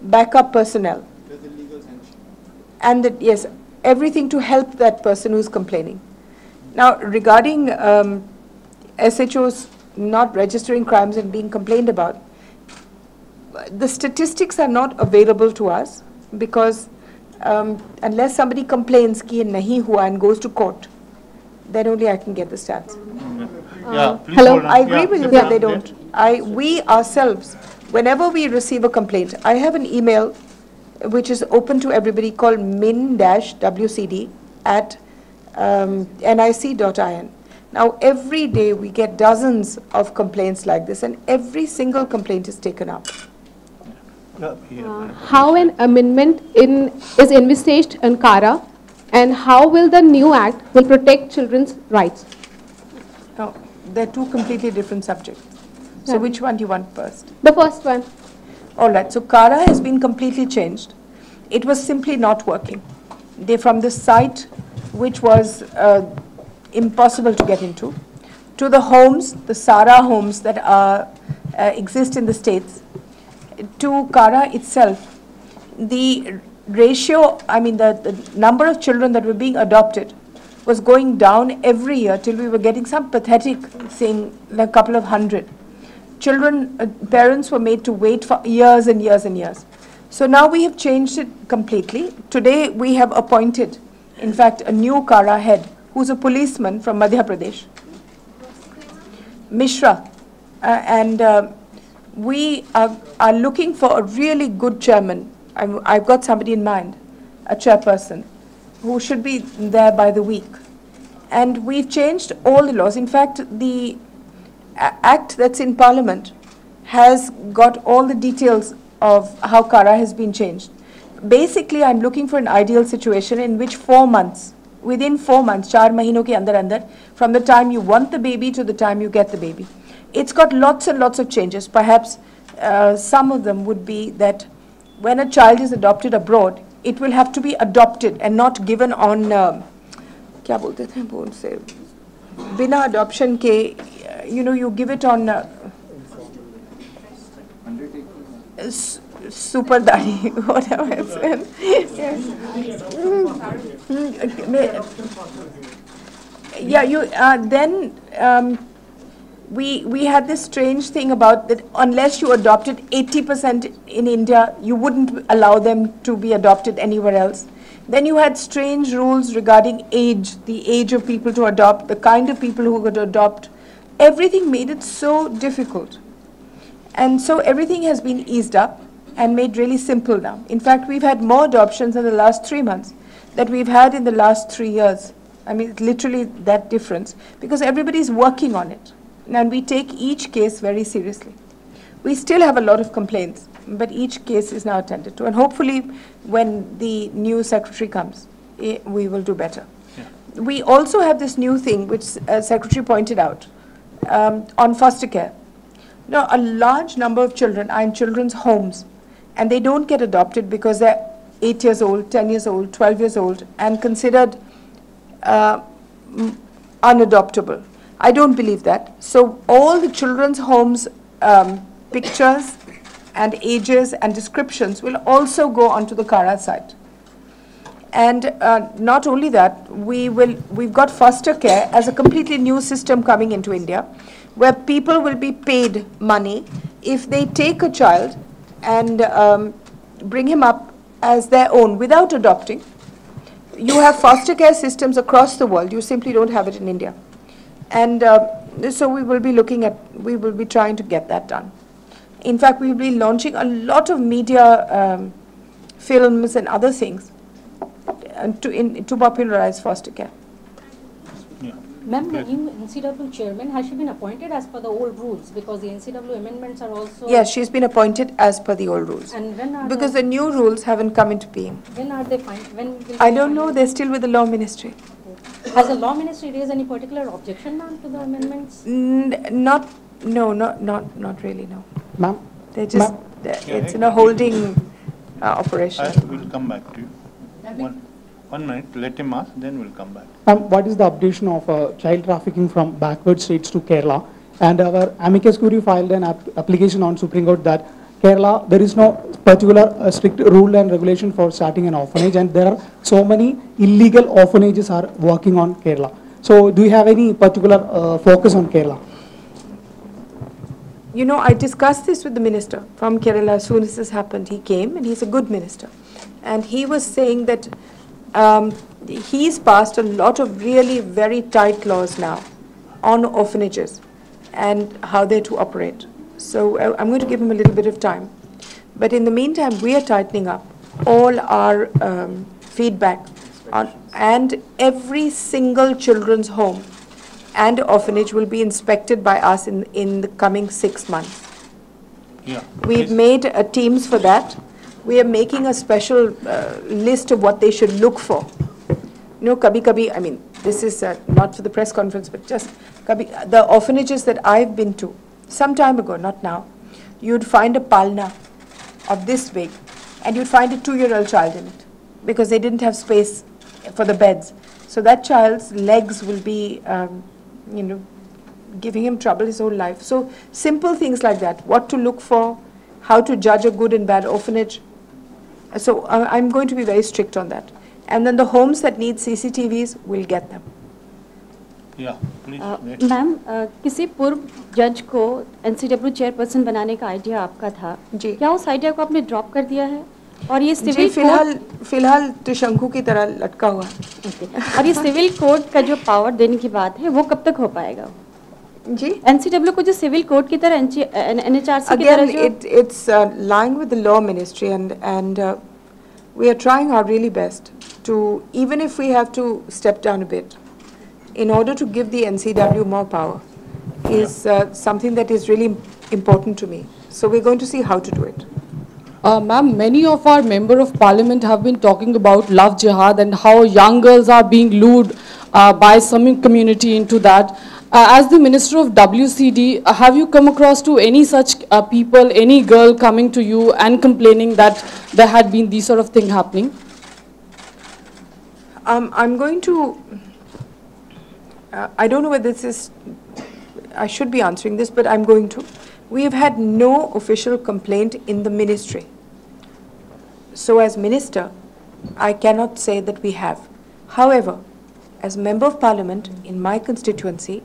backup personnel. There's a legal sanction. And that, yes, everything to help that person who's complaining. Now, regarding SHOs not registering crimes and being complained about, the statistics are not available to us because unless somebody complains ki nahi hua and goes to court, then only I can get the stats. Yeah, please hello. hold on. I agree Yeah, with you yeah. that they don't. We ourselves, whenever we receive a complaint, I have an email which is open to everybody called min-wcd@nic.in. Now, every day we get dozens of complaints like this, and every single complaint is taken up. How an amendment is envisaged in CARA, and how will the new act will protect children's rights? Now, they're two completely different subjects. So which one do you want first? The first one. All right, so CARA has been completely changed. It was simply not working. From the site, which was impossible to get into, to the homes, the SARA homes that exist in the states, to CARA itself, the ratio, the number of children that were being adopted was going down every year till we were getting some pathetic thing, like a couple of hundred. Parents were made to wait for years and years and years. So now we have changed it completely. Today we have appointed, in fact, a new CARA head, who's a policeman from Madhya Pradesh, Mishra, and we are looking for a really good chairman. I've got somebody in mind, a chairperson, who should be there by the week. And we've changed all the laws. In fact, the act that's in Parliament has got all the details of how CARA has been changed. Basically, I'm looking for an ideal situation in which 4 months, within 4 months, 4 mahino ke andar, from the time you want the baby to the time you get the baby. It's got lots and lots of changes. Perhaps some of them would be that when a child is adopted abroad, it will have to be adopted and not given on, kya bolte the board se, bina adoption ke, you give it on super daddy, whatever it's in. We had this strange thing about that unless you adopted 80% in India, you wouldn't allow them to be adopted anywhere else. Then you had strange rules regarding age, the age of people to adopt, the kind of people who could adopt. Everything made it so difficult. And so everything has been eased up and made really simple now. In fact, we've had more adoptions in the last 3 months that we've had in the last 3 years. It's literally that difference because everybody's working on it. And we take each case very seriously. We still have a lot of complaints, but each case is now attended to. And hopefully, when the new secretary comes, we will do better. Yeah. We also have this new thing, which Secretary pointed out, on foster care. Now, a large number of children are in children's homes, and they don't get adopted because they're 8 years old, 10 years old, 12 years old, and considered unadoptable. I don't believe that. So all the children's homes pictures and ages and descriptions will also go onto the CARA site. And not only that, we've got foster care as a completely new system coming into India, where people will be paid money if they take a child and bring him up as their own without adopting. You have foster care systems across the world. You simply don't have it in India. And so we will be trying to get that done. In fact, we will be launching a lot of media films and other things to popularize foster care. Yeah. Ma'am, the new NCW chairman, has she been appointed as per the old rules? Because the NCW amendments are also... Yes, she's been appointed as per the old rules. And when are because the new rules haven't come into being. When are they I don't know, they're still with the Law Ministry. Has the Law Ministry raised any particular objection, ma'am, to the amendments? Not really, no. Ma'am? They're just, it's in a holding operation. We'll come back to you. 1 minute, let him ask, then we'll come back. What is the updation of child trafficking from backward states to Kerala? And our amicus curiae filed an application on Supreme Court that Kerala, there is no particular strict rule and regulation for starting an orphanage, and there are so many illegal orphanages are working on Kerala. So do you have any particular focus on Kerala? I discussed this with the minister from Kerala as soon as this happened. He came, and he's a good minister. And he was saying that he's passed a lot of really very tight laws now on orphanages and how they're to operate. So I'm going to give him a little bit of time. But in the meantime, we are tightening up all our feedback on, and every single children's home and orphanage will be inspected by us in the coming 6 months. Yeah. We've made teams for that. We are making a special list of what they should look for. You know, kabhi, I mean, this is not for the press conference, but just the orphanages that I've been to, some time ago, not now, you'd find a palna of this big, and you'd find a 2-year-old child in it, because they didn't have space for the beds. So that child's legs will be, you know, giving him trouble his whole life. So simple things like that, what to look for, how to judge a good and bad orphanage. So I'm going to be very strict on that. And then the homes that need CCTVs, we'll get them. Yeah, please. Ma'am किसी पूर्व जज को NCW chairperson बनाने का idea आपका था जी, क्या उस आइडिया को आपने ड्रॉप कर दिया है? और ये जी, सिविल फिलहाल त्रिशंकु की तरह लटका हुआ है। और ये सिविल कोड का जो पावर देने की बात है वो कब तक हो पाएगा जी? एनसीडब्ल्यू को जो सिविल कोड की तरह एनएचआरसी की तरह जो it's lying with the law ministry, and we are trying our really best to, even if we have to step down a bit, in order to give the NCW more power, is something that is really important to me. So we're going to see how to do it. Ma'am, many of our member of parliament have been talking about love jihad and how young girls are being lured by some community into that. As the Minister of WCD, have you come across to any such people, any girl coming to you and complaining that there had been these sort of thing happening? I'm going to, I don't know whether this is, I should be answering this, but I'm going to. We have had no official complaint in the ministry. So as minister, I cannot say that we have. However, as member of parliament in my constituency,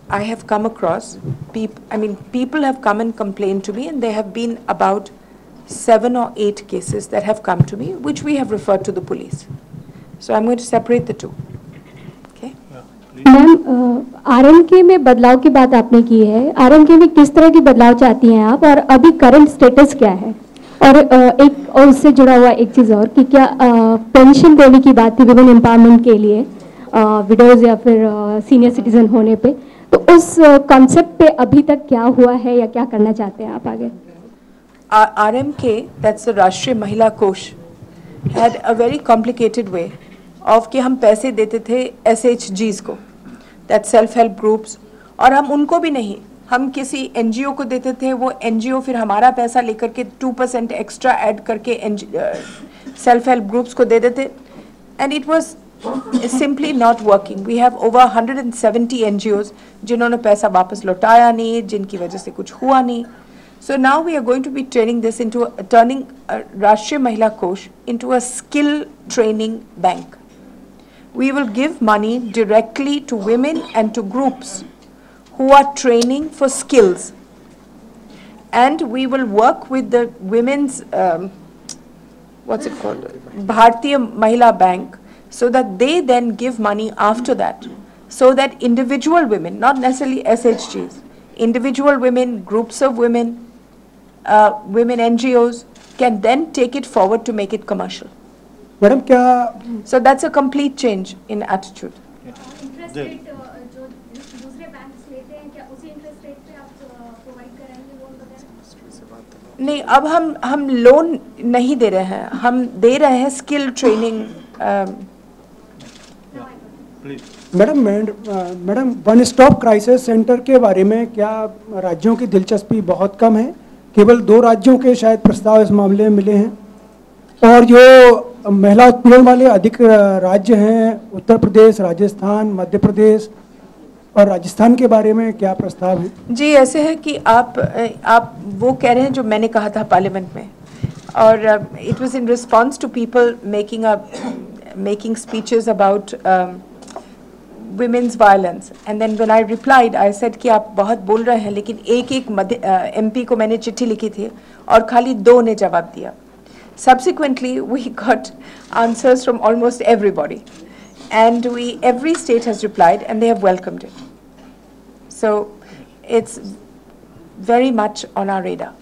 I have come across, people have come and complained to me, and there have been about 7 or 8 cases that have come to me, which we have referred to the police. So I'm going to separate the two. Okay? Ma'am RMK में बदलाव की बात आपने की है, RMK में किस तरह की बदलाव चाहती हैं आप, और अभी करंट स्टेटस क्या है? और एक और उससे जुड़ा हुआ एक चीज़ और कि क्या पेंशन देने की बात थी विमेन एम्पावरमेंट के लिए विडोज या फिर सीनियर सिटीजन होने पे, तो उस कॉन्सेप्ट पे अभी तक क्या हुआ है या क्या करना चाहते हैं आप आगे? RMK, that's the राष्ट्रीय महिला कोष, had a very complicated way of कि हम पैसे देते थे SHGs को, that self help groups, और हम उनको भी नहीं, हम किसी NGO को देते थे, वो NGO फिर हमारा पैसा लेकर के 2% एक्स्ट्रा ऐड करके सेल्फ हेल्प ग्रुप्स को दे देते, and it was simply not working. We have over 170 NGOs जिन्होंने पैसा वापस लौटाया नहीं, जिनकी वजह से कुछ हुआ नहीं. So now we are going to be turning this into turning राष्ट्रीय महिला कोष into a skill training bank. We will give money directly to women and to groups who are training for skills, and we will work with the women's what's it called, Bharatiya Mahila Bank, so that they then give money after that, so that individual women, not necessarily SHGs, individual women, groups of women, women NGOs can then take it forward to make it commercial. Madam, क्या? So that's a complete change in attitude. Interest rate जो दूसरे banks लेते हैं, क्या उसी interest rate पे आप provide कराएंगे लोन वगैरह? नहीं, अब हम लोन नहीं दे रहे हैं, हम दे रहे हैं skill training. Madam one stop crisis centre के बारे में क्या राज्यों की दिलचस्पी बहुत कम है? केवल 2 राज्यों के शायद प्रस्ताव इस मामले में मिले हैं, और जो महिला उत्पीड़न वाले अधिक राज्य हैं, उत्तर प्रदेश, राजस्थान, मध्य प्रदेश और राजस्थान के बारे में क्या प्रस्ताव है? जी, ऐसे है कि आप वो कह रहे हैं जो मैंने कहा था पार्लियामेंट में, और it was in response to people making speeches about women's violence, and then when I replied, I said कि आप बहुत बोल रहे हैं, लेकिन एक MP को मैंने चिट्ठी लिखी थी और खाली 2 ने जवाब दिया. Subsequently, we got answers from almost everybody. And every state has replied and they have welcomed it. So it's very much on our radar.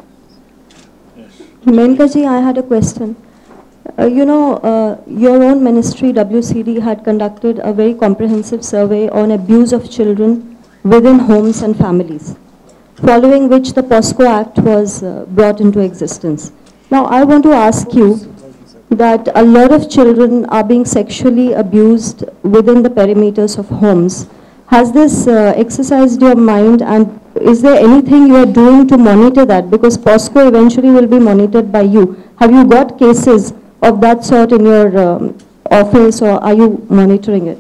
Maneka ji, I had a question. Your own ministry, WCD, had conducted a very comprehensive survey on abuse of children within homes and families, following which the POSCO Act was brought into existence. Now, I want to ask you that a lot of children are being sexually abused within the perimeters of homes. Has this exercised your mind, and is there anything you are doing to monitor that? Because POSCO eventually will be monitored by you. Have you got cases of that sort in your office, or are you monitoring it?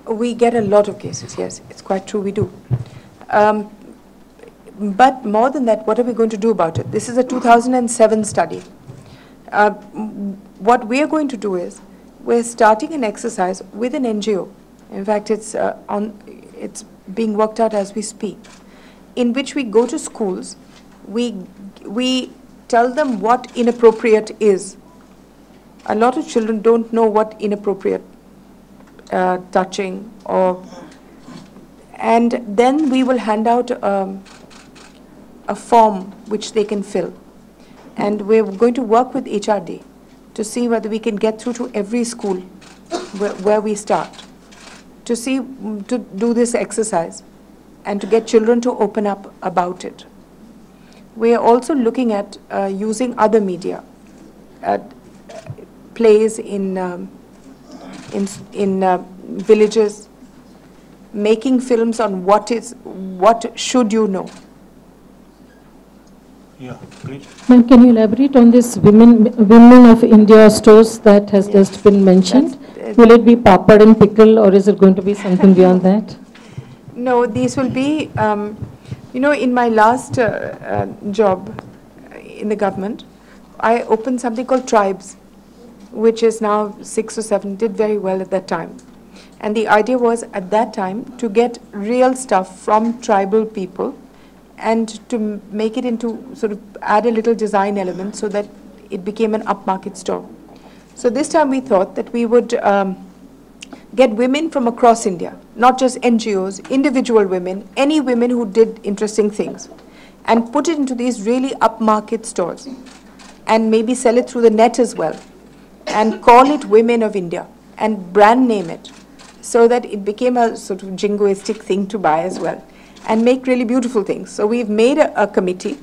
We get a lot of cases, yes. It's quite true, we do. But more than that, what are we going to do about it? This is a 2007 study. What we are going to do is, we're starting an exercise with an NGO. In fact, it's being worked out as we speak, in which we go to schools, we tell them what inappropriate is. A lot of children don't know what inappropriate touching and then we will hand out a form which they can fill. And we're going to work with HRD to see whether we can get through to every school where we start, to do this exercise and to get children to open up about it. We are also looking at using other media, plays in villages, making films on what should you know. Yeah, please. Ma'am, can you elaborate on this Women of India stores that has just been mentioned? Will it be papad and pickle, or is it going to be something beyond that? No, these will be, in my last job in the government, I opened something called Tribes, which is now 6 or 7, did very well at that time. And the idea was at that time to get real stuff from tribal people and to make it into, sort of add a little design element so that it became an upmarket store. So this time we thought that we would get women from across India, not just NGOs, individual women, any women who did interesting things, and put it into these really upmarket stores and maybe sell it through the net as well and call it Women of India and brand name it so that it became a sort of jingoistic thing to buy as well and make really beautiful things. So we've made a committee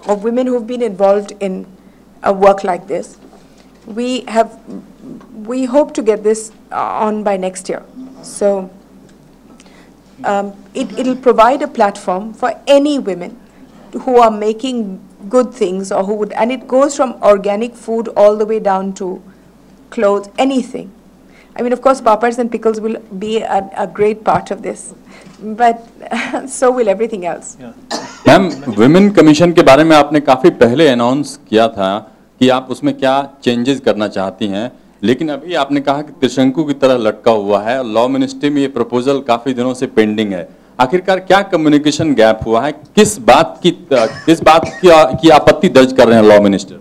of women who've been involved in a work like this. We hope to get this on by next year. So it'll provide a platform for any women who are making good things or who would, and it goes from organic food all the way down to clothes, anything. I mean, of course, papads and pickles will be a great part of this, but so will everything else. Ma'am, women commission के बारे में आपने काफी पहले announce किया था कि आप उसमें क्या चेंजेस करना चाहती हैं, लेकिन अभी आपने कहा कि त्रिशंकु की तरह लटका हुआ है। लॉ मिनिस्ट्री में ये प्रपोजल काफी दिनों से पेंडिंग है। आखिरकार क्या कम्युनिकेशन गैप हुआ है, किस बात की आपत्ति दर्ज कर रहे हैं लॉ मिनिस्टर?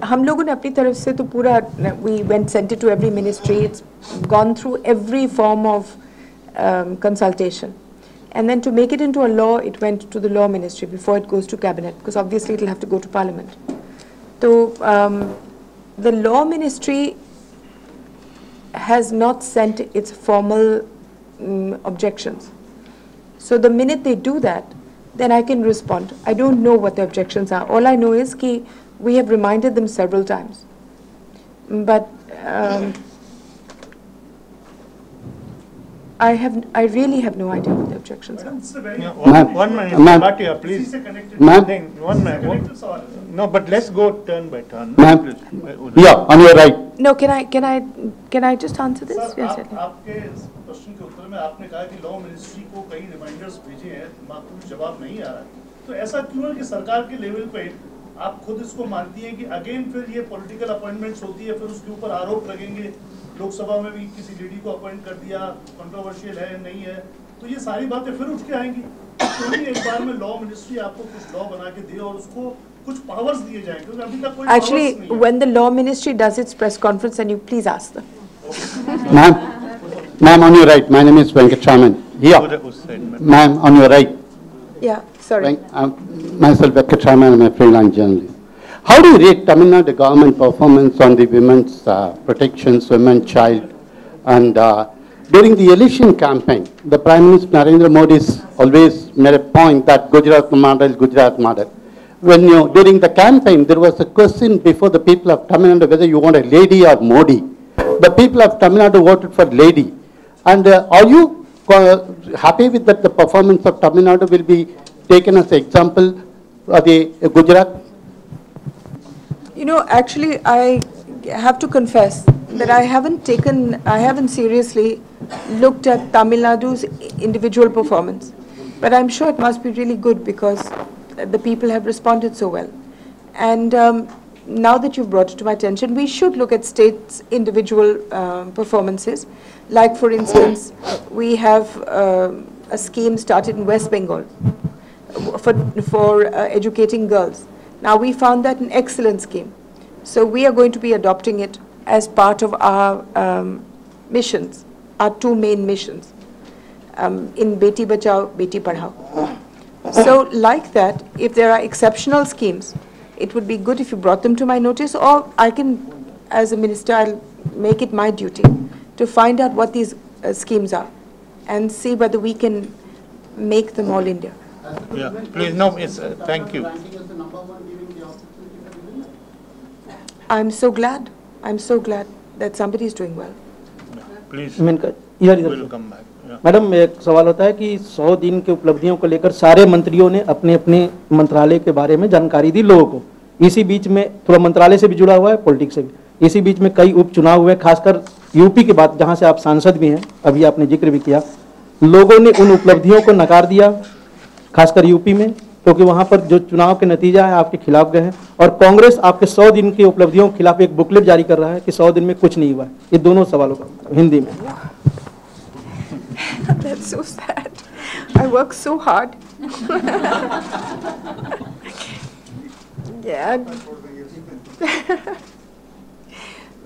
हम लोगों ने अपनी तरफ से तो पूरा we went sent it to every ministry. It's gone through every form of consultation, and then to make it into a law, it went to the law ministry before it goes to cabinet, because obviously it will have to go to parliament. So the law ministry has not sent its formal objections. So the minute they do that, then I can respond. I don't know what the objections are. All I know is ki we have reminded them several times. But I really have no idea what the objections are. One minute, Bhatia, please. One minute. No, but let's go turn by turn. Yeah, on your right. No, can I just answer this? Sir, Yes, आपके question के उत्तर में आपने कहा कि law ministry को कई reminders भेजे हैं, कोई जवाब नहीं आ रहा है। तो ऐसा क्यों है कि सरकार के लेवल पे आप खुद इसको मानती हैं कि अगेन फिर ये पॉलिटिकल अपॉइंटमेंट्स होती है, फिर उसके ऊपर आरोप लगेंगे, लोकसभा में भी किसी लेडी को अपॉइंट कर दिया, कंट्रोवर्शियल है नहीं है, तो ये सारी बातें फिर उठ के आएंगी। तो भी एक बार में लॉ मिनिस्ट्री आपको कुछ लॉ बना के दे और उसको कुछ पावर्स दिए जाएं, क्योंकि अभी तक कोई actually, when the law ministry does its press conference, and you please ask them. Ma'am, on your right. My name is Venkatraman. Here. Ma'am, on your right. Yeah, sorry. Myself, Venkatraman, I'm a freelance journalist. How do you rate Tamil Nadu government performance on the women's protections, women, child, and during the election campaign, the Prime Minister Narendra Modi always made a point that Gujarat model. During the campaign, there was a question before the people of Tamil Nadu whether you want a lady or Modi. The people of Tamil Nadu voted for lady. And are you happy with that the performance of Tamil Nadu will be taken as an example of the Gujarat? You know, actually, I have to confess that I haven't seriously looked at Tamil Nadu's individual performance. But I'm sure it must be really good because the people have responded so well. And now that you've brought it to my attention, we should look at states' individual performances. Like, for instance, we have a scheme started in West Bengal for educating girls. Now, we found that an excellent scheme. So we are going to be adopting it as part of our missions, our two main missions, in Beti Bachao, Beti Padhao. So like that, if there are exceptional schemes, it would be good if you brought them to my notice, or I can, as a minister, I'll make it my duty to find out what these schemes are and see whether we can make them all India. Yeah, please, no, it's, thank you. I'm so glad that somebody is doing well. Please, we'll come back. Madam, एक सवाल होता है कि 100 दिन के उपलब्धियों को लेकर सारे मंत्रियों ने अपने अपने मंत्रालय के बारे में जानकारी दी लोगों को। इसी बीच में थोड़ा मंत्रालय से भी जुड़ा हुआ है, पॉलिटिक्स से भी। इसी बीच में कई उपचुनाव हुए, खासकर यूपी की बात, जहां से आप सांसद भी हैं, अभी आपने जिक्र भी किया। लोगों ने उन उपलब्धियों को नकार दिया, खासकर यूपी में, क्योंकि वहां पर जो चुनाव के नतीजा है आपके खिलाफ गए हैं। और कांग्रेस आपके 100 दिन की उपलब्धियों के खिलाफ एक बुकलेट जारी कर रहा है कि 100 दिन में कुछ नहीं हुआ। ये दोनों सवालों का हिंदी में। That's so sad. I work so hard. Yeah.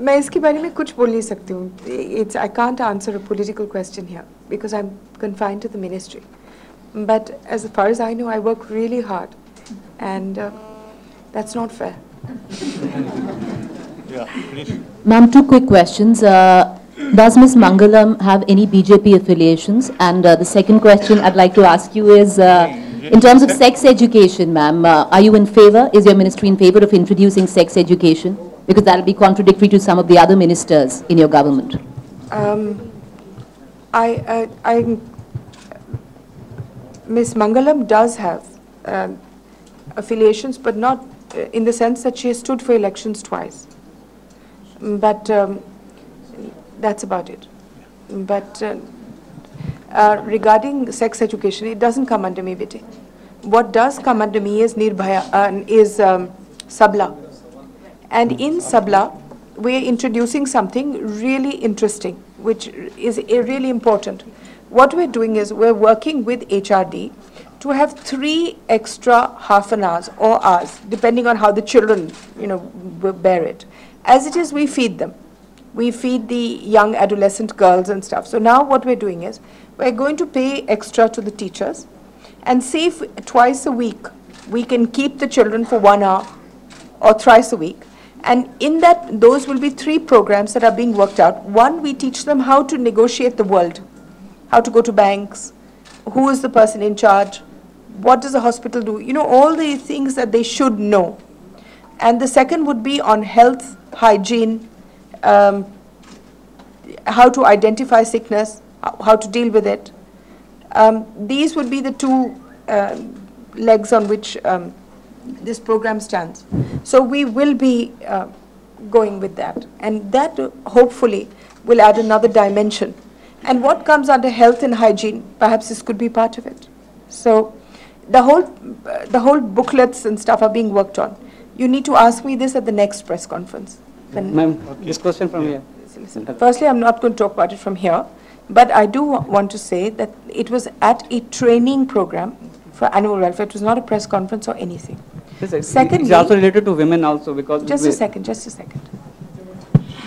मैं इसके बारे में कुछ बोल नहीं सकती हूँ. I can't answer a political question here because I'm confined to the ministry. But as far as I know, I work really hard, and that's not fair. Ma'am, two quick questions. Does Ms. Mangalam have any BJP affiliations? And the second question I'd like to ask you is, in terms of sex education, ma'am, are you in favor? Is your ministry in favor of introducing sex education? Because that will be contradictory to some of the other ministers in your government. Ms. Mangalam does have affiliations, but not in the sense that she has stood for elections twice. But that's about it. But regarding sex education, it doesn't come under me, Bete. What does come under me is Nirbhaya, Sabla. And in Sabla, we're introducing something really interesting, which is really important. What we're doing is we're working with HRD to have 3 extra half an hours or hours, depending on how the children, bear it. As it is, we feed them. We feed the young adolescent girls and stuff. So now what we're doing is we're going to pay extra to the teachers and see if twice a week we can keep the children for 1 hour or thrice a week. And in that, those will be 3 programs that are being worked out. One, we teach them how to negotiate the world, how to go to banks, who is the person in charge, what does the hospital do, all the things that they should know. And the second would be on health, hygiene, how to identify sickness, how to deal with it. These would be the 2 legs on which this program stands. So we will be going with that, and that hopefully will add another dimension. And what comes under health and hygiene, perhaps this could be part of it. So the whole booklets and stuff are being worked on. You need to ask me this at the next press conference. Ma'am, this question from here. Listen, firstly, I'm not going to talk about it from here, but I do want to say that it was at a training program for animal welfare. It was not a press conference or anything. Secondly, it's also related to women also, because... Just a second.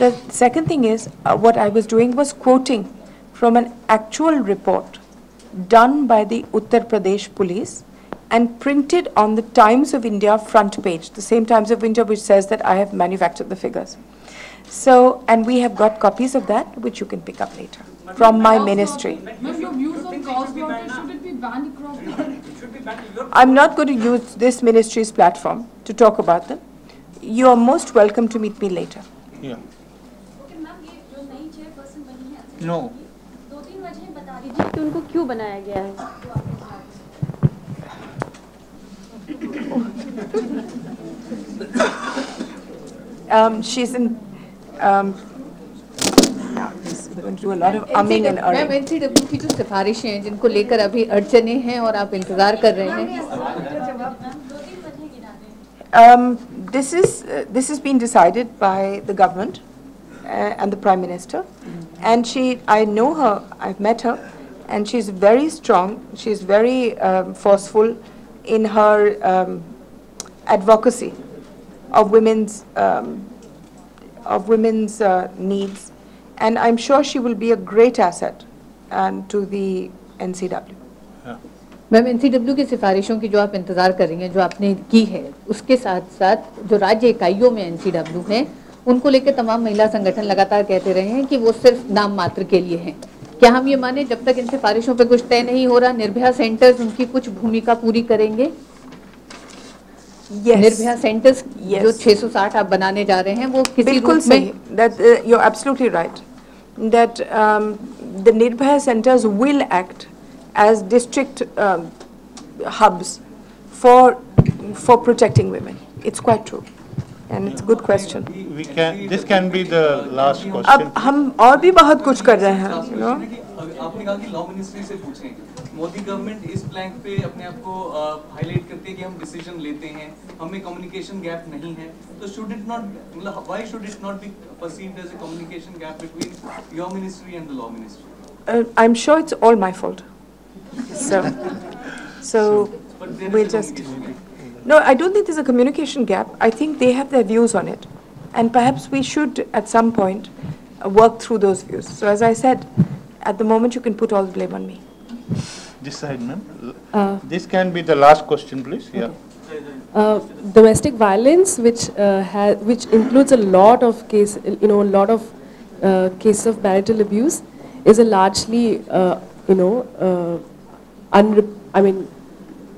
The second thing is, what I was doing was quoting from an actual report done by the Uttar Pradesh police and printed on the Times of India front page, the same Times of India which says that I have manufactured the figures. So, and we have got copies of that, which you can pick up later from my ministry. Your views on cause water, should it be banned across the country? I'm not going to use this ministry's platform to talk about them. You are most welcome to meet me later. Yeah. No. दो-तीन वजह बता दीजिए कि उनको क्यों बनाया गया है? She's in. Now we're going to do a lot of umming and ma'am ahhing. NCW की जो सिफारिशें हैं जिनको लेकर अभी अड़चने हैं और आप इंतजार कर रहे हैं. This has been decided by the government and the Prime Minister, and I know her, I've met her, and she's very strong, she's very forceful in her advocacy of women's needs, and I'm sure she will be a great asset to the NCW. Ma'am NCW की सिफारिशों की जो आप इंतजार कर रही हैं, जो आपने की है, उसके साथ साथ जो राज्य इकाइयों में NCW हैं, उनको लेकर तमाम महिला संगठन लगातार कहते रहे हैं कि वो सिर्फ नाम मात्र के लिए हैं. क्या हम ये माने जब तक इन सिफारिशों पे कुछ तय नहीं हो रहा, निर्भया सेंटर्स उनकी कुछ भूमिका पूरी करेंगे? Yes. निर्भया सेंटर्स जो 660 आप बनाने जा रहे हैं, वो किसी रूप में? That you're absolutely right. That the Nirbhaya centers will act as district hubs for protecting women. It's quite true, and it's a good question. This can be the last question. अब हम और भी बहुत कुछ कर रहे हैं, you know. आपने कहा कि लॉ मिनिस्ट्री से पूछें. मोदी गवर्नमेंट इस प्लैंक पे अपने आप को हाईलाइट करती है कि हम डिसीजन लेते हैं, हमें कम्युनिकेशन गैप नहीं है, तो शुड इट नॉट, मतलब why should it not be perceived as a communication gap between your ministry and the law ministry? I'm sure it's all my fault. So we just. No, I don't think there's a communication gap. I think they have their views on it, and perhaps we should at some point work through those views. So as I said, at the moment you can put all the blame on me. This side, ma'am. This can be the last question, please. Yeah. Domestic violence, which includes a lot of cases of marital abuse, is a largely,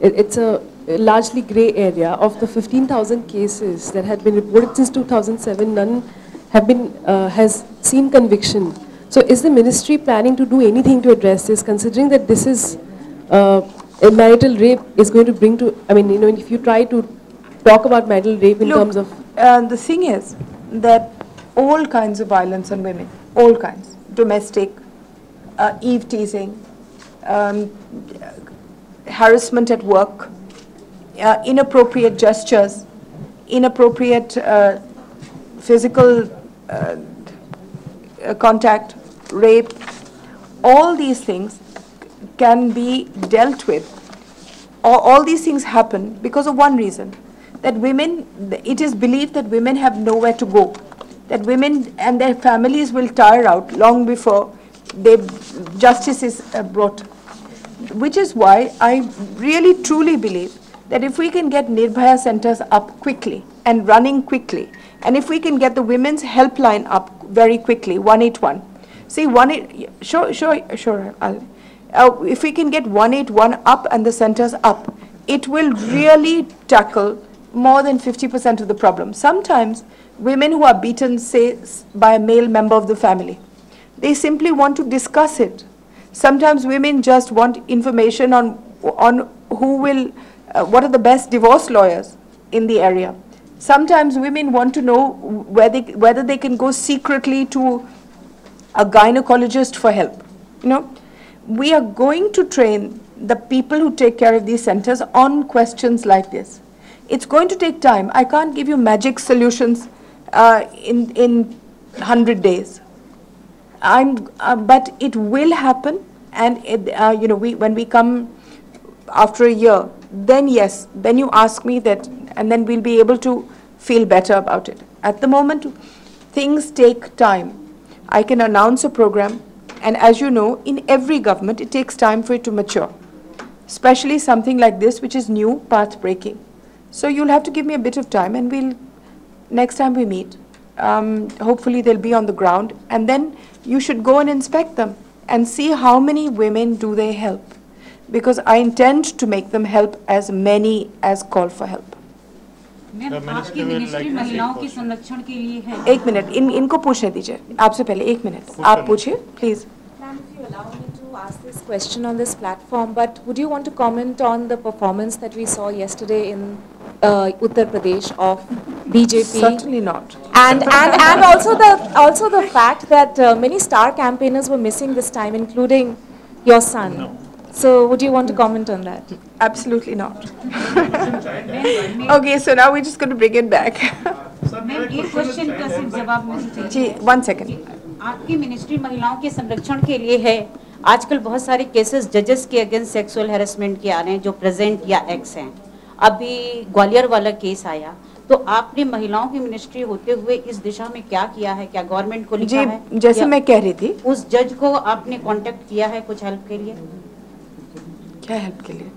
it's a largely grey area. Of the 15,000 cases that had been reported since 2007, none have been has seen conviction. So is the ministry planning to do anything to address this, considering that this is a marital rape is going to bring to, if you try to talk about marital rape in terms of... The thing is that all kinds of violence on women, all kinds, domestic, eve teasing, harassment at work, inappropriate gestures, inappropriate physical contact, rape, all these things can be dealt with. All these things happen because of one reason, that women, it is believed that women have nowhere to go, that women and their families will tire out long before justice is brought. Which is why I really truly believe that if we can get Nirbhaya centers up quickly and running quickly, and if we can get the women's helpline up very quickly, 181. See, if we can get 181 up and the centers up, it will really tackle more than 50% of the problem. Sometimes women who are beaten, say, by a male member of the family, they simply want to discuss it. Sometimes women just want information on who will, what are the best divorce lawyers in the area. Sometimes women want to know whether they can go secretly to a gynecologist for help. We are going to train the people who take care of these centers on questions like this. It's going to take time. I can't give you magic solutions in 100 days. But it will happen, and when we come after a year, then yes, then you ask me that, and then we'll be able to feel better about it. At the moment, things take time. I can announce a program, and as you know, in every government, it takes time for it to mature, especially something like this, which is new, path-breaking. So you'll have to give me a bit of time, and we'll, next time we meet, hopefully they'll be on the ground, and then you should go and inspect them and see how many women do they help, because I intend to make them help as many as call for help. Ma'am आपकी ministry महिलाओं के संरक्षण के लिए है। एक minute, इनको पूछने दीजिए, आपसे पहले एक मिनट, आप पूछिए, please. Ma'am, if you allow me to ask this question on this platform, but would you want to comment on the performance that we saw yesterday in Uttar Pradesh of BJP? Certainly not. And also the fact that many star campaigners were missing this time, including your son. No. So would you want to comment on that? Absolutely not. Okay, so now we're just going to bring it back. Ma'am एक question का सिर्फ जवाब मुझे चाहिए। जी, 1 second. आपकी ministry महिलाओं के संरक्षण के लिए है। आजकल बहुत सारे केसेस जजेस के अगेंस्ट सेक्सुअल हैरेसमेंट के आ रहे हैं जो प्रेजेंट या एक्स हैं। अभी ग्वालियर वाला केस आया, तो आपने महिलाओं की मिनिस्ट्री होते हुए इस दिशा में क्या किया है? क्या गवर्नमेंट को लिखा है? जैसे मैं कह रही थी, उस जज को आपने कांटेक्ट किया है कुछ हेल्प के लिए? क्या हेल्प के लिए?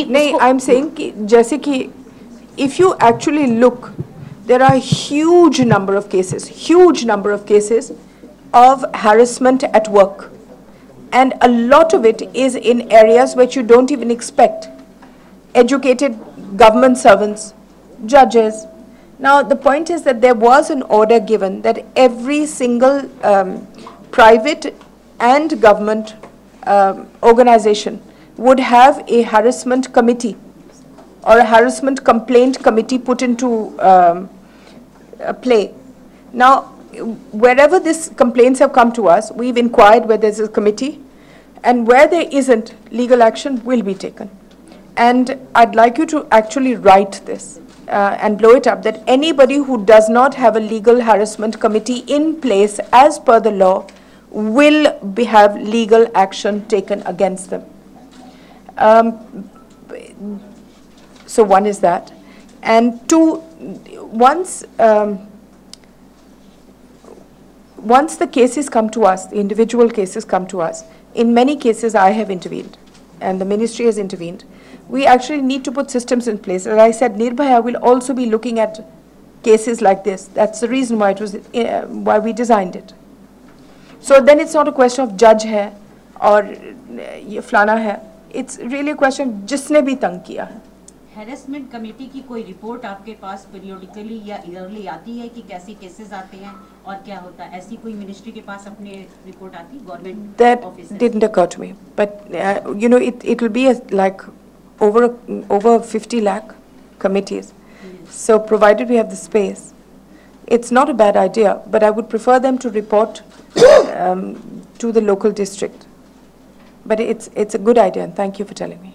नहीं, आई एम सेइंग कि जैसे कि if you actually look, there are huge number of cases of harassment at work, and a lot of it is in areas which you don't even expect. Educated government servants, judges. Now the point is that there was an order given that every single private and government organization would have a harassment committee or a harassment complaint committee put into play. Now, wherever these complaints have come to us, we've inquired where there's a committee, and where there isn't, legal action will be taken. And I'd like you to actually write this and blow it up, that anybody who does not have a legal harassment committee in place as per the law will have legal action taken against them. So one is that, and two, once the cases come to us, the individual cases come to us, in many cases I have intervened and the ministry has intervened. We actually need to put systems in place. As I said, Nirbhaya will also be looking at cases like this. That's the reason why it was why we designed it. So then it's not a question of judge hai or ye flana hai. It's really a question of जिसने भी तंग किया है. Harassment committee की कोई report आपके पास periodically या yearly आती है कि कैसे केसेस आते हैं और क्या होता है? ऐसी कोई मिनिस्ट्री के पास अपने रिपोर्ट आती government? That didn't occur to me, but you know, it will be like over 50 lakh committees. So provided we have the space, it's not a bad idea, but I would prefer them to report to the local district. But it's a good idea, and thank you for telling me.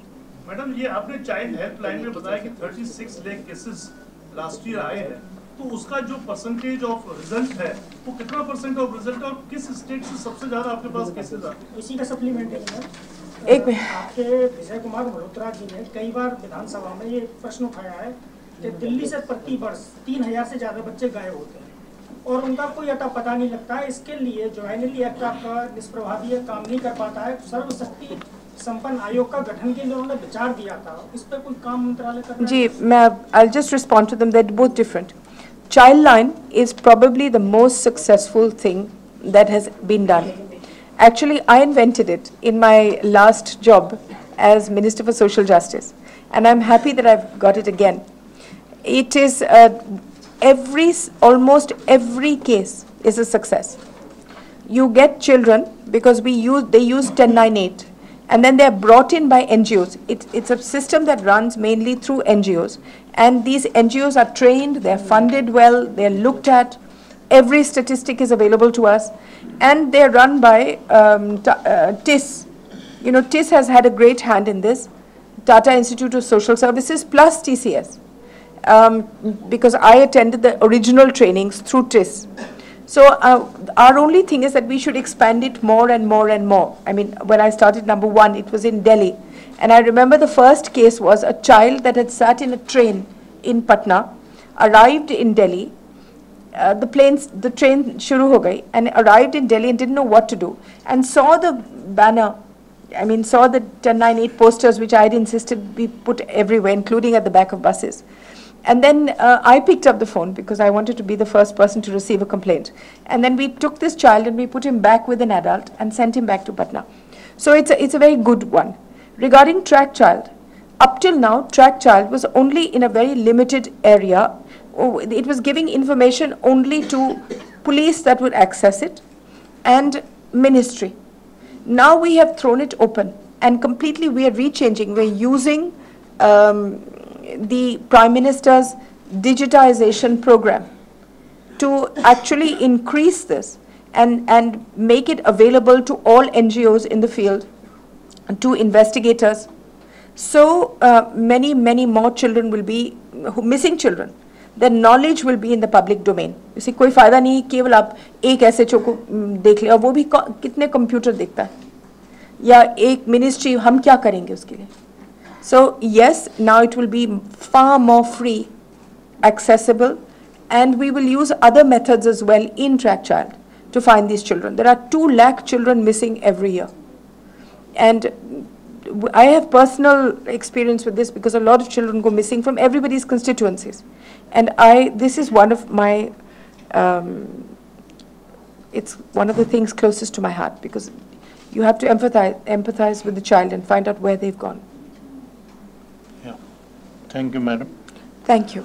Madam, ये आपने child helpline में बताया कि 36 lakh cases last year आए हैं, तो उसका जो परसेंटेज ऑफ रिजल्ट है वो कितना परसेंट ऑफ रिजल्ट और किस स्टेट से सबसे ज्यादा आपके पास केसेस आते हैं? इसी का सप्लीमेंट्री है। एक मिनट, आपके विजय कुमार मल्होत्रा जी ने कई बार विधानसभा में ये प्रश्न उठाया है कि दिल्ली से प्रति वर्ष 3000 से ज्यादा बच्चे गायब होते हैं और उनका कोई अता पता नहीं लगता है। इसके लिए ज्वाइनली एक्ट आपका निष्प्रभावी काम नहीं कर पाता है। सर्वशक्ति संपन्न आयोग का गठन के लिए उन्होंने विचार दिया था, इस पे कोई काम मंत्रालय कर रहा है? जी, मैं I'll just respond to them. They're both different. Childline is probably the most successful thing that has been done. Actually, I invented it in my last job as Minister for Social Justice, and I'm happy that I've got it again. It is almost every case is a success. You get children because they use 1098. And then they are brought in by NGOs. It's a system that runs mainly through NGOs. And these NGOs are trained, they're funded well, they're looked at. Every statistic is available to us. And they're run by TIS. You know, TIS has had a great hand in this. Tata Institute of Social Services plus TCS. Because I attended the original trainings through TIS. So our only thing is that we should expand it more and more and more. I mean, when I started number 1, it was in Delhi. And I remember the first case was a child that had sat in a train in Patna, arrived in Delhi, the train shuru ho gayi, and arrived in Delhi and didn't know what to do, and saw the banner, saw the 1098 posters which I had insisted be put everywhere, including at the back of buses. And then I picked up the phone because I wanted to be the first person to receive a complaint. And then we took this child and we put him back with an adult and sent him back to Patna. So it's a very good one. Regarding track child, up till now, track child was only in a very limited area. It was giving information only to police that would access it and ministry. Now we have thrown it open and completely we are rechanging. We're using the Prime Minister's digitization program to actually increase this and make it available to all NGOs in the field, to investigators. So many more children will be, missing children, their knowledge will be in the public domain. You see, कोई फायदा नहीं केवल आप एक SHO को देख ले और वो भी कितने कंप्यूटर देखता है या एक मिनिस्ट्री हम क्या करेंगे उसके लिए. So yes, now it will be far more free, accessible, and we will use other methods as well in Track Child to find these children. There are 2 lakh children missing every year. And I have personal experience with this because a lot of children go missing from everybody's constituencies. And this is one of my, it's one of the things closest to my heart because you have to empathize with the child and find out where they've gone. Thank you, madam. Thank you.